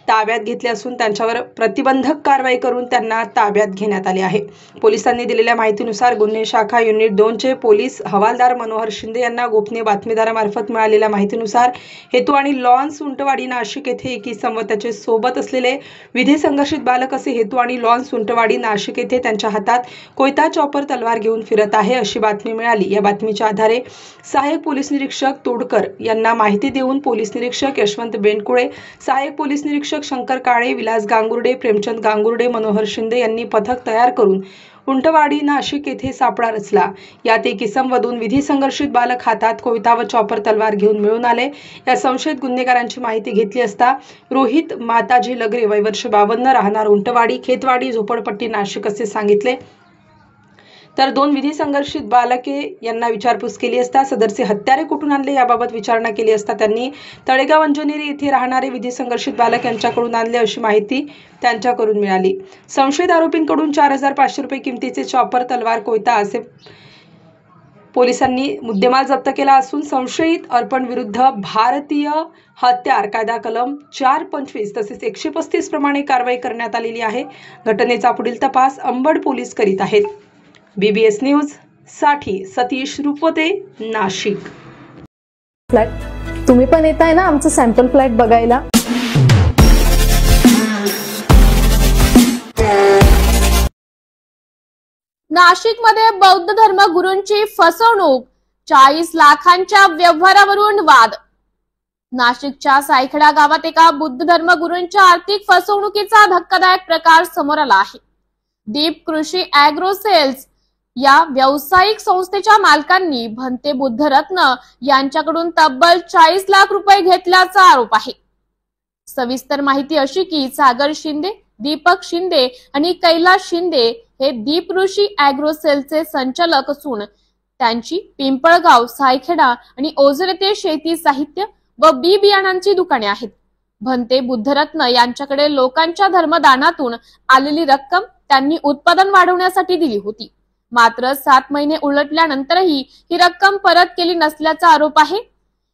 ताब्यात घेतले असून त्यांच्यावर प्रतिबंधक कारवाई करून त्यांना ताब्यात घेण्यात आले आहे। पोलिसांनी दिलेल्या माहितीनुसार गुन्हे शाखा युनिट 2चे पोलीस हवालदार मनोहर शिंदे यांना गोपनीय बातमीदारामार्फत मिळालेल्या माहितीनुसार हेतू आणि लॉन्स उंटवाडी नाशिक येथे एक इसम व त्याचे सोबत असलेले विधी संघर्षित बालक असे हेतू आणि लॉन्स उंटवाडी नाशिक येथे त्यांच्या हातात कोयता चॉपर तलवार घेऊन फिरत आहे अशी बातमी मिळाली। या बातमीच्या आधारे सहाय्यक पोलीस निरीक्षक तोडकर यांना माहिती देऊन पोलीस निरीक्षक यशवंत बेंडकुळे, सहाय्यक पोलीस निरीक्षक शंकर काळे, विलास गांगुर्डे, प्रेमचंद गांगुर्डे, मनोहर शिंदे यांनी पथक तयार करून उंटवाडी नाशिक येथे सापळा रचला। यात एक इसम व 2 विधी संघर्षित बालक हातात कोयता व चॉपर तलवार घेऊन मिळून आले। या संशयित गुन्हेगारांची माहिती घेतली असता रोहित माताजी लगरे, वय वर्ष 52, राहणार उंटवाडी, खेतवाडी, झोपडपट्टी नाशिक असे सांगितले। तर 2 विधी संघर्षित बालके यांना विचारपूस केली असता सदरचे हत्यारे कुठून आणले याबाबत विचारणा केली असता त्यांनी तळेगाव अंजनेरी येथे राहणारे विधी संघर्षित बालक यांच्याकडून आणले अशी माहिती त्यांच्याकडून मिळाली। संशयित आरोपींकडून 4500 रुपये किमतीचे चॉपर, तलवार, कोयता असे पोलिसांनी मुद्देमाल जप्त केला असून संशयित अर्पण विरुद्ध भारतीय हत्यार कायदा कलम 425 तसेच 135 प्रमाणे कारवाई करण्यात आलेली आहे। घटनेचा पुढील तपास अंबड पोलीस करीत आहेत। BBS न्यूज साठी सतीश रुपवते, नाशिक। फ्लॅट तुम्ही पण येताय ना आमचं सॅम्पल फ्लॅट बघायला? नाशिकमध्ये बौद्ध धर्मगुरूंची फसवणूक, 40 लाखांच्या व्यवहारावरून वाद। नाशिकच्या सायखेडा गावात एका बुद्ध धर्मगुरूंच्या आर्थिक फसवणुकीचा धक्कादायक प्रकार समोर आला आहे। दीप कृषी ॲग्रो सेल्स या व्यावसायिक संस्थेच्या मालकांनी भंते बुद्धरत्न यांच्याकडून तब्बल 40 लाख रुपये घेतल्याचा आरोप आहे। सविस्तर माहिती अशी की सागर शिंदे, दीपक शिंदे आणि कैलास शिंदे हे दीप ऋषी ॲग्रो सेलचे संचालक असून त्यांची पिंपळगाव, सायखेडा आणि ओझर येथे शेती साहित्य व बी बियाणांची दुकाने आहेत। भंते बुद्धरत्न यांच्याकडे लोकांच्या धर्मदानातून आलेली रक्कम त्यांनी उत्पादन वाढवण्यासाठी दिली होती। मात्र 7 महिने उलटल्यानंतरही ही रक्कम परत केली नसल्याचा आरोप आहे।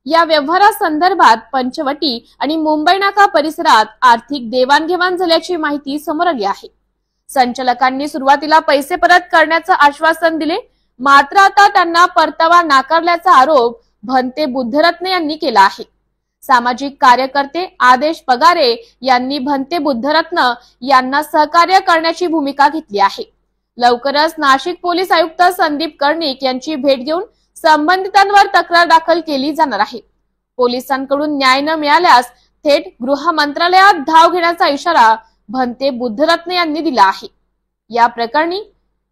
या व्यवहारासंदर्भात पंचवटी आणि मुंबई नाका परिसरात आर्थिक देवाणघेवाण झाल्याची माहिती समोर आली आहे। संचालकांनी सुरुवातीला पैसे परत करण्याचं आश्वासन दिले, मात्र आता त्यांना परतावा नाकारल्याचा आरोप भंते बुद्धरत्न यांनी केला आहे। सामाजिक कार्यकर्ते आदेश पगारे यांनी भंते बुद्धरत्न यांना सहकार्य करण्याची भूमिका घेतली आहे। लवकरच नाशिक पोलीस आयुक्त संदीप कर्णिक यांची भेट घेऊन संबंधितांवर तक्रार दाखल केली जाणार आहे। पोलिसांकडून न्याय न मिळाल्यास थेट गृह मंत्रालयात धाव घेण्याचा इशारा भंते बुद्धरत्न यांनी दिला आहे। या प्रकरणी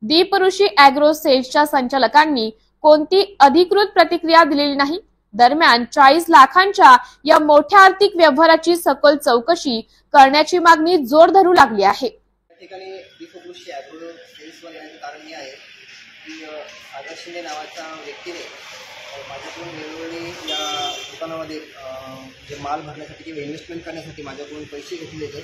दीप ऋषी ॲग्रो सेल्सच्या संचालकांनी कोणती अधिकृत प्रतिक्रिया दिलेली नाही। दरम्यान 40 लाखांच्या या मोठ्या आर्थिक व्यवहाराची सखोल चौकशी करण्याची मागणी जोर धरू लागली आहे। शिवकृषी ॲग्रो सेल्सवर येण्याचं कारण हे आहे की सागर शिंदे नावाच्या व्यक्तीने माझ्याकडून वेळोवेळी या दुकानामध्ये जे माल भरण्यासाठी किंवा इन्व्हेस्टमेंट करण्यासाठी माझ्याकडून पैसे घेतले होते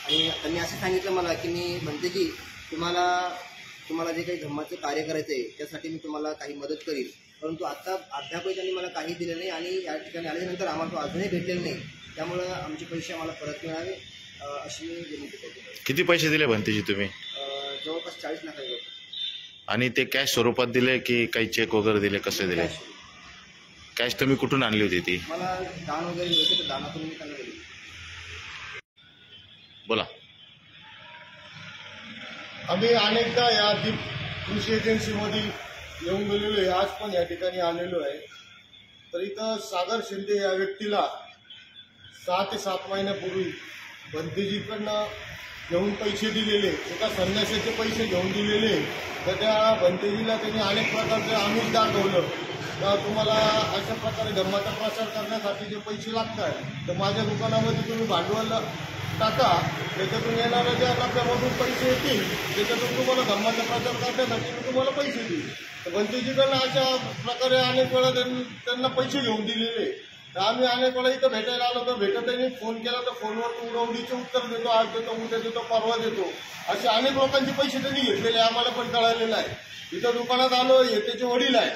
आणि त्यांनी असं सांगितलं मला की मी म्हणते की तुम्हाला जे काही धम्माचं कार्य करायचं आहे त्यासाठी मी तुम्हाला काही मदत करीन, परंतु आता अद्यापही त्यांनी मला काही दिलं नाही आणि या ठिकाणी आल्यानंतर आम्हाला तो अजूनही भेटलेला नाही. त्यामुळं आमचे पैसे आम्हाला परत मिळावे अशी मी विनंती करतो. किती पैसे दिले भंतेजी तुम्ही? जवळपास 40 लाख रुपये. आणि ते कॅश स्वरूपात दिले की काही चेक वगैरे दिले, कसे दिले? कॅश तुम्ही कुठून आणली होती ती? मला दान वगैरे दिलं तर दानातून मी त्यांना दिली. बोला. आम्ही अनेकदा या दीप कृषी एजन्सीमध्ये येऊन गेलेलो आहे, आज पण या ठिकाणी आलेलो आहे. तर इथं सागर शिंदे या व्यक्तीला 6 ते 7 महिन्यापूर्वी भंतेजीकडनं घेऊन पैसे दिलेले, एका संन्यासाचे पैसे घेऊन दिलेले. तर त्या भंतेजीला त्यांनी अनेक प्रकारचे आमिष दाखवलं का तुम्हाला अशा प्रकारे धम्माचा प्रचार करण्यासाठी जे पैसे लागतात तर माझ्या दुकानामध्ये तुम्ही भांडवल टाका, त्याच्यातून येणाऱ्या ज्या नफ्यामधून पैसे येतील त्याच्यातून तुम्हाला धम्माचा प्रचार करण्यासाठी मी तुम्हाला पैसे देईल. तर भंतेजीकडनं अशा प्रकारे अनेक वेळा त्यांना पैसे घेऊन दिलेले. तर आम्ही अनेक वेळा इथं भेटायला आलो तर भेटतही फोन केला तर फोनवर उडवडीचे उत्तर देतो, आज देतो, उद्या देतो, परवा देतो, असे अनेक लोकांचे पैसे त्यांनी घेतलेले आम्हाला पण कळालेलं आहे. इथं दुकानात आलो, हे त्याचे वडील आहेत,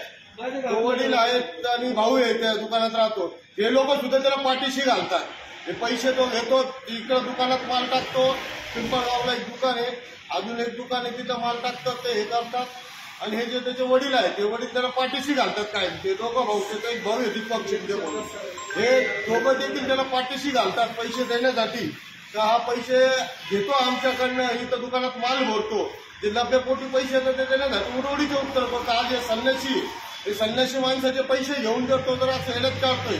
तो वडील आहेत आणि भाऊ आहे, त्या दुकानात राहतो. हे लोक सुद्धा त्याला पाठीशी घालतात. हे पैसे तो घेतो, इकडं दुकानात माल टाकतो, पिंपळगावला एक दुकान आहे, अजून एक दुकान आहे, तिथं माल टाकतात, ते हे करतात. आणि हे जे त्याचे वडील आहेत ते वडील त्याला पाठीशी घालतात. काय ते दोघं भाऊ, त्याचा एक भाऊ आहे दीपक शिंदे म्हणून, हे दोघं देखील त्याला पाठीशी घालतात पैसे देण्यासाठी. तर हा पैसे घेतो आमच्याकडनं, इथं दुकानात माल भरतो, ते 90 कोटी पैसे येतात ते देण्यासाठी उडवडीचे उत्तर करतो. आज हे संन्यासी माणसाचे पैसे घेऊन देतो तर असं हेडत काढतोय.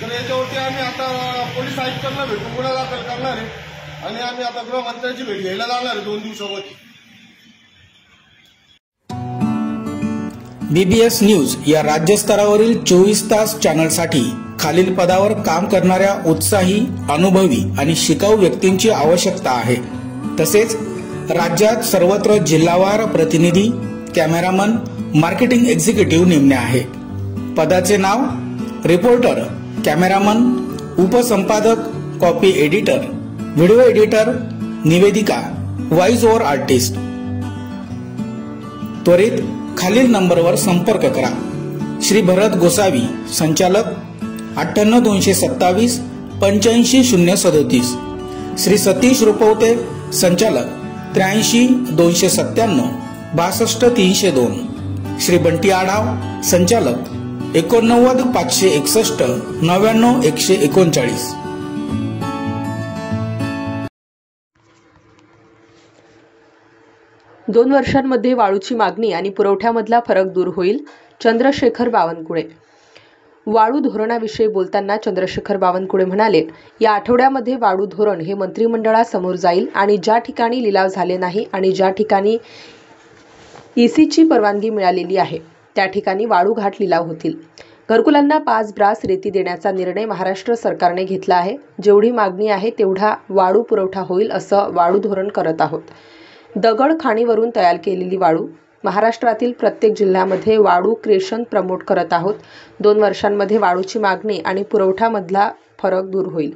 तर याच्यावरती आम्ही आता पोलीस आयुक्तांना भेटून गुन्हा दाखल करणार आहे आणि आम्ही आता गृहमंत्र्यांची भेट घ्यायला जाणार आहे 2 दिवसामध्ये. बीबीएस न्यूज या राज्यस्तरावरील 24 तास चॅनलसाठी खालील पदावर काम करणाऱ्या उत्साही, अनुभवी आणि शिकाऊ व्यक्तींची आवश्यकता आहे. तसेच राज्यात सर्वत्र जिल्हावार प्रतिनिधी, कॅमेरामन, मार्केटिंग एक्झिक्युटिव्ह नेमणे आहे. पदाचे नाव: रिपोर्टर, कॅमेरामन, उपसंपादक, कॉपी एडिटर, व्हिडिओ एडिटर, निवेदिका, व्हॉइस ओव्हर आर्टिस्ट. त्वरित खालील नंबरवर संपर्क करा. श्री भरत गोसावी, संचालक, 98 227 85 037. श्री सतीश रुपवते, संचालक, 83 297 62 302. श्री बंटी आढाव, संचालक, 89 561 99 139. दोन वर्षांमध्ये वाळूची मागणी आणि पुरवठ्यामधला फरक दूर होईल. चंद्रशेखर बावनकुळे. वाळू धोरणाविषयी बोलताना चंद्रशेखर बावनकुळे म्हणाले, या आठवड्यामध्ये वाळू धोरण हे मंत्रिमंडळासमोर जाईल आणि ज्या ठिकाणी लिलाव झाले नाही आणि ज्या ठिकाणी ईसीची परवानगी मिळालेली आहे त्या ठिकाणी वाळू घाट लिलाव होतील. घरकुलांना 5 ब्रास रेती देण्याचा निर्णय महाराष्ट्र सरकारने घेतला आहे. जेवढी मागणी आहे तेवढा वाळू पुरवठा होईल असं वाळू धोरण करत आहोत. दगड खाणीवरून तयार केलेली वाळू. महाराष्ट्रातील प्रत्येक जिल्ह्यामध्ये वाळू क्रेशन प्रमोट करत आहोत. 2 वर्षांमध्ये वाळूची मागणी आणि पुरवठ्यामधला फरक दूर होईल.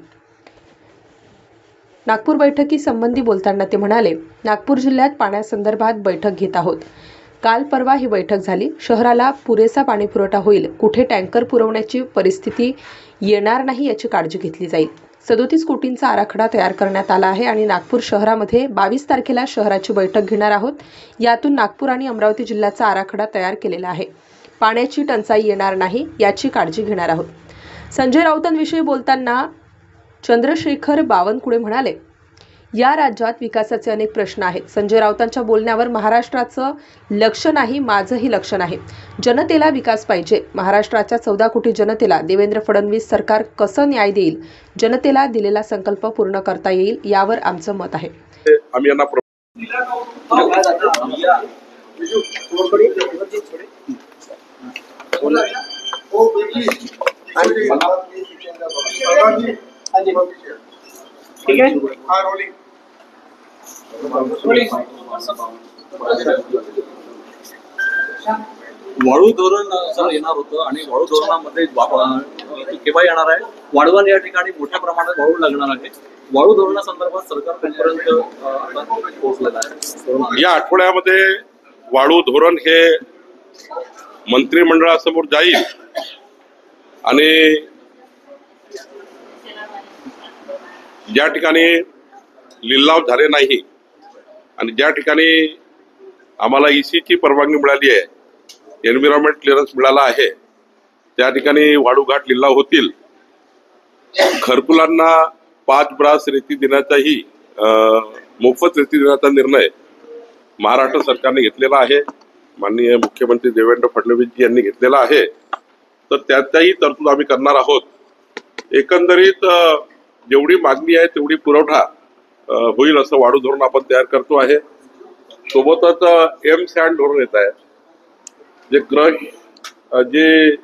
नागपूर बैठकीसंबंधी बोलताना ते म्हणाले, नागपूर जिल्ह्यात पाण्यासंदर्भात बैठक घेत आहोत. काल परवा ही बैठक झाली. शहराला पुरेसा पाणीपुरवठा होईल. कुठे टँकर पुरवण्याची परिस्थिती येणार नाही याची काळजी घेतली जाईल. 37 कोटींचा आराखडा तयार करण्यात आला आहे आणि नागपूर शहरामध्ये 22 तारखेला शहराची बैठक घेणार आहोत. यातून नागपूर आणि अमरावती जिल्ह्याचा आराखडा तयार केलेला आहे. पाण्याची टंचाई येणार नाही याची काळजी घेणार आहोत. संजय राऊतांविषयी बोलताना चंद्रशेखर बावनकुळे म्हणाले, या राज्यात विकासाचे अनेक प्रश्न आहेत. संजय राऊतांच्या बोलण्यावर महाराष्ट्राचं लक्ष नाही, माझंही लक्ष नाही. जनतेला विकास पाहिजे. महाराष्ट्राच्या 14 कोटी जनतेला देवेंद्र फडणवीस सरकार कसं न्याय देईल, जनतेला दिलेला संकल्प पूर्ण करता येईल यावर आमचं मत आहे. आम्ही यांना ठीक है, हाँ रोलिंग. वाळू धोरण सर येणार होतं आणि वाळू धोरणामध्ये केव्हा येणार आहे? वाळवण या ठिकाणी मोठ्या प्रमाणात वाळू लागणार आहे. वाळू धोरणासंदर्भात सरकार कुठपर्यंत पोहोचलेलं आहे? या आठवड्यामध्ये वाळू धोरण हे मंत्रिमंडळासमोर जाईल आणि ज्या ठिकाणी लिलाव झाले नाही आणि ज्या ठिकाणी आम्हाला ईसीची परवानगी मिळाली आहे, एन्व्हायरमेंट क्लिअरन्स मिळाला आहे, त्या ठिकाणी वाळूघाट लिलाव होतील. घरकुलांना 5 ब्रास रेती देण्याचाही मोफत रेती देण्याचा निर्णय महाराष्ट्र सरकारने घेतलेला आहे. माननीय मुख्यमंत्री देवेंद्र फडणवीस यांनी घेतलेला आहे. तर त्याचाही तरतूद आम्ही करणार आहोत. एकंदरीत जेवढी मागणी आहे तेवढी पुरवठा होईल असं वाळू धोरण आपण तयार करतो आहे. सोबतच सँड धोरण येत आहे, जे जे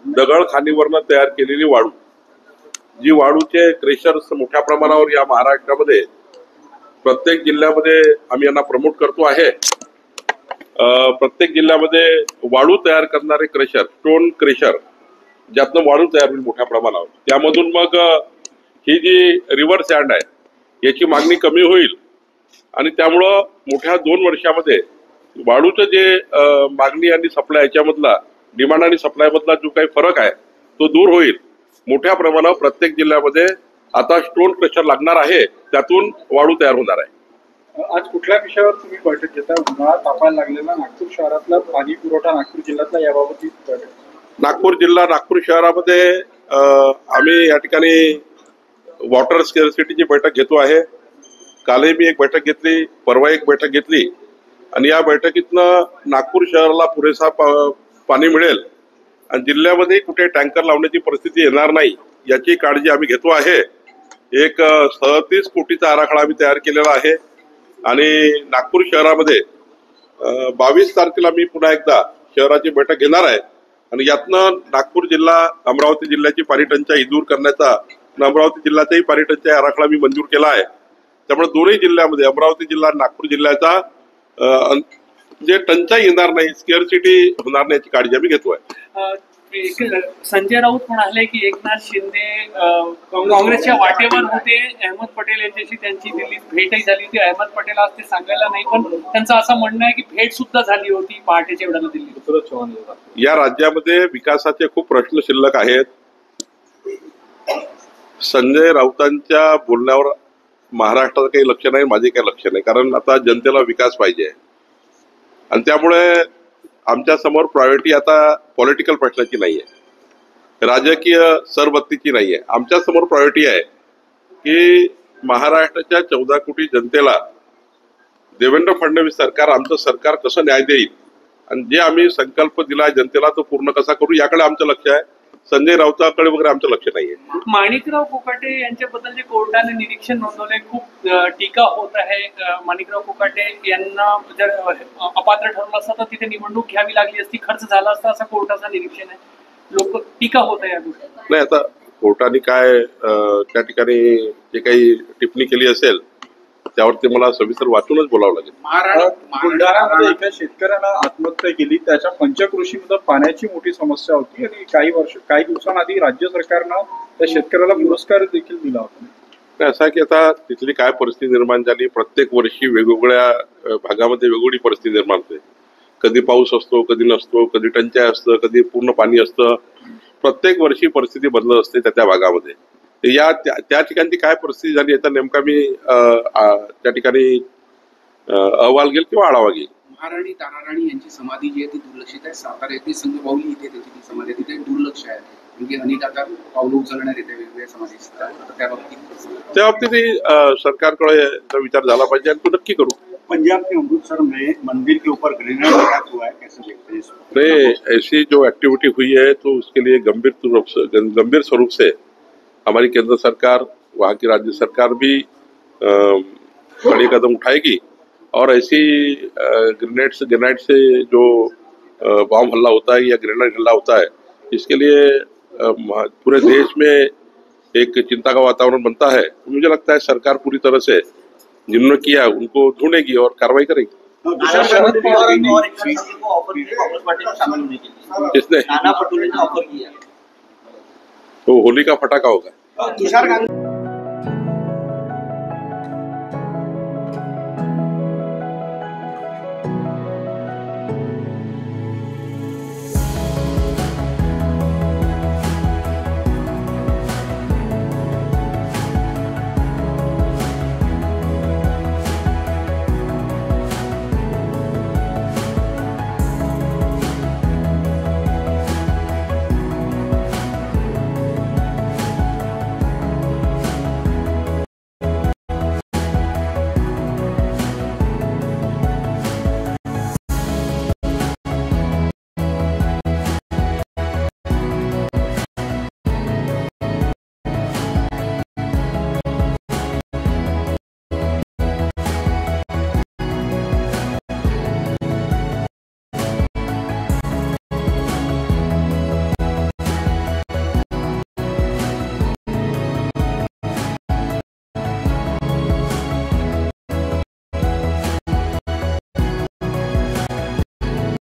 दगड खाणीवरनं तयार केलेली वाळू, जी वाळूचे क्रेशर्स मोठ्या प्रमाणावर या महाराष्ट्रामध्ये प्रत्येक जिल्ह्यामध्ये आम्ही यांना प्रमोट करतो आहे. प्रत्येक जिल्ह्यामध्ये वाळू तयार करणारे क्रेशर, स्टोन क्रेशर, ज्यातनं वाळू तयार होईल मोठ्या प्रमाणावर, त्यामधून मग ही जी रिव्हर सँड आहे याची मागणी कमी होईल आणि त्यामुळं मोठ्या 2 वर्षामध्ये वाळूचं जे मागणी आणि सप्लाय याच्यामधला, डिमांड आणि सप्लाय मधला जो काही फरक आहे तो दूर होईल. मोठ्या प्रमाणावर प्रत्येक जिल्ह्यामध्ये आता स्टोन क्रेशर लागणार आहे, त्यातून वाळू तयार होणार आहे. आज कुठल्या विषयावर तुम्ही बैठक घेता? उन्हाळा तापायला लागलेला नागपूर शहरातला पाणी पुरवठा नागपूर जिल्ह्यातला याबाबत बैठक. नागपूर जिल्हा, नागपूर शहरामध्ये आम्ही या ठिकाणी वॉटर स्केअरसिटीची बैठक घेतो आहे. कालही मी एक बैठक घेतली, परवा एक बैठक घेतली आणि या बैठकीतनं नागपूर शहराला पुरेसा पाणी मिळेल आणि जिल्ह्यामध्ये कुठे टँकर लावण्याची परिस्थिती येणार नाही याची काळजी आम्ही घेतो आहे. एक 37 कोटीचा आराखडा आम्ही तयार केलेला आहे आणि नागपूर शहरामध्ये 22 तारखेला मी पुन्हा एकदा शहराची बैठक घेणार आहे आणि यातनं नागपूर जिल्हा, अमरावती जिल्ह्याची पाणी टंचाई दूर करण्याचा, अमरावती जिल्ह्याचाही पाणी टंचाई आराखडा मी मंजूर केला आहे. त्यामुळे दोन्ही जिल्ह्यामध्ये, अमरावती जिल्हा, नागपूर जिल्ह्याचा जे टंचाई येणार नाही, स्केअरसिटी होणार नाही याची काळजी आम्ही घेतोय. संजय राऊत म्हणाले की एकनाथ शिंदे काँग्रेसच्या वाटेवर होते, अहमद पटेल यांच्याशी त्यांची दिल्लीत भेटही झाली होती. अहमद पटेल आज ते सांगायला नाही, पण त्यांचं असं म्हणणं आहे की भेट सुद्धा झाली होती पहाटेच्या वेळेला दिल्लीत. या राज्यामध्ये विकासाचे खूप प्रश्न शिल्लक आहेत. संजय राऊतांच्या बोलण्यावर महाराष्ट्राचं काही लक्ष नाही, माझे काही लक्ष नाही, कारण आता जनतेला विकास पाहिजे आणि त्यामुळे आमच्या समोर प्रायोरिटी आता पॉलिटिकल प्रश्नाची नाहीये, राजकीय सरबत्तीची नाहीये. आमच्या समोर प्रायोरिटी आहे की महाराष्ट्राच्या 14 कोटी जनतेला देवेंद्र फडणवीस सरकार, आमचं सरकार कसं न्याय देईल आणि जे आम्ही संकल्प दिला जनतेला तो पूर्ण कसा करू याकडे आमचं लक्ष आहे. संजय राऊतांकडे वगैरे आमचं लक्ष नाहीये. माणिकराव कोकाटे यांच्याबद्दल जे कोर्टाने निरीक्षण नोंदवले, खूप टीका होत आहे. माणिकराव कोकाटे यांना जर अपात्र ठरवलं असतं तर तिथे निवडणूक घ्यावी लागली असती, खर्च झाला असता, असं कोर्टाचं निरीक्षण आहे. लोक टीका होत आहे. नाही, आता कोर्टाने काय त्या ठिकाणी जे काही टिप्पणी केली असेल त्यावरती मला सविस्तर वाचूनच बोलावं लागेल. बुलढाण्यामध्ये एका शेतकऱ्यानं आत्महत्या केली. त्याच्या पंचकृषीमध्ये पाण्याची मोठी समस्या होती आणि काही दिवसांआधी राज्य सरकारनं त्या शेतकऱ्याला पुरस्कार देखील दिला होता. असं की आता तिथली काय परिस्थिती निर्माण झाली, प्रत्येक वर्षी वेगवेगळ्या भागामध्ये वेगवेगळी परिस्थिती निर्माण होते. कधी पाऊस असतो, कधी नसतो, कधी टंचाई असतं, कधी पूर्ण पाणी असतं. प्रत्येक वर्षी परिस्थिती बदलत असते त्या भागामध्ये. त्या ठिकाणची काय परिस्थिती झाली याचा नेमका मी त्या ठिकाणी अहवाल घेईल किंवा आढावा घेईल. महाराणी ताराराणी यांची समाधी जी आहे ती दुर्लक्षित आहे. सातारा येथे संघबाहुली इथे त्याची ती समाधी तिथे दुर्लक्ष आहे. म्हणजे अनेक आता पावलं उचलण्यात येते वेगवेगळ्या समाधी. त्या बाबतीत सरकारकडे विचार झाला पाहिजे आणि तो नक्की करू. पंजाब के अमृतसर में मंदिर के ऊपर ग्रेनेड अटैक हुआ है, कैसे देखते हैं इसको? ऐसी जो एक्टिविटी हुई है तो उसके लिए गंभीर स्वरूप से हमारी केंद्र सरकार, वहाँ की राज्य सरकार भी बड़ी कदम उठाएगी और ऐसी ग्रेनेड से जो बॉम्ब हल्ला होता है या ग्रेनेड हल्ला होता है, इसके लिए पूरे देश में एक चिंता का वातावरण बनता है. मुझे लगता है सरकार पूरी तरह से जिन्होंने किया उनको ढूंढेगी और कार्रवाई करेगी। शरद पवार ने और एक को ऑफर किया कांग्रेस पार्टी में शामिल होने के लिए। किसने? नाना पटोले ने ऑफर किया। तो होली का फटाका होगा। तुषार गांधी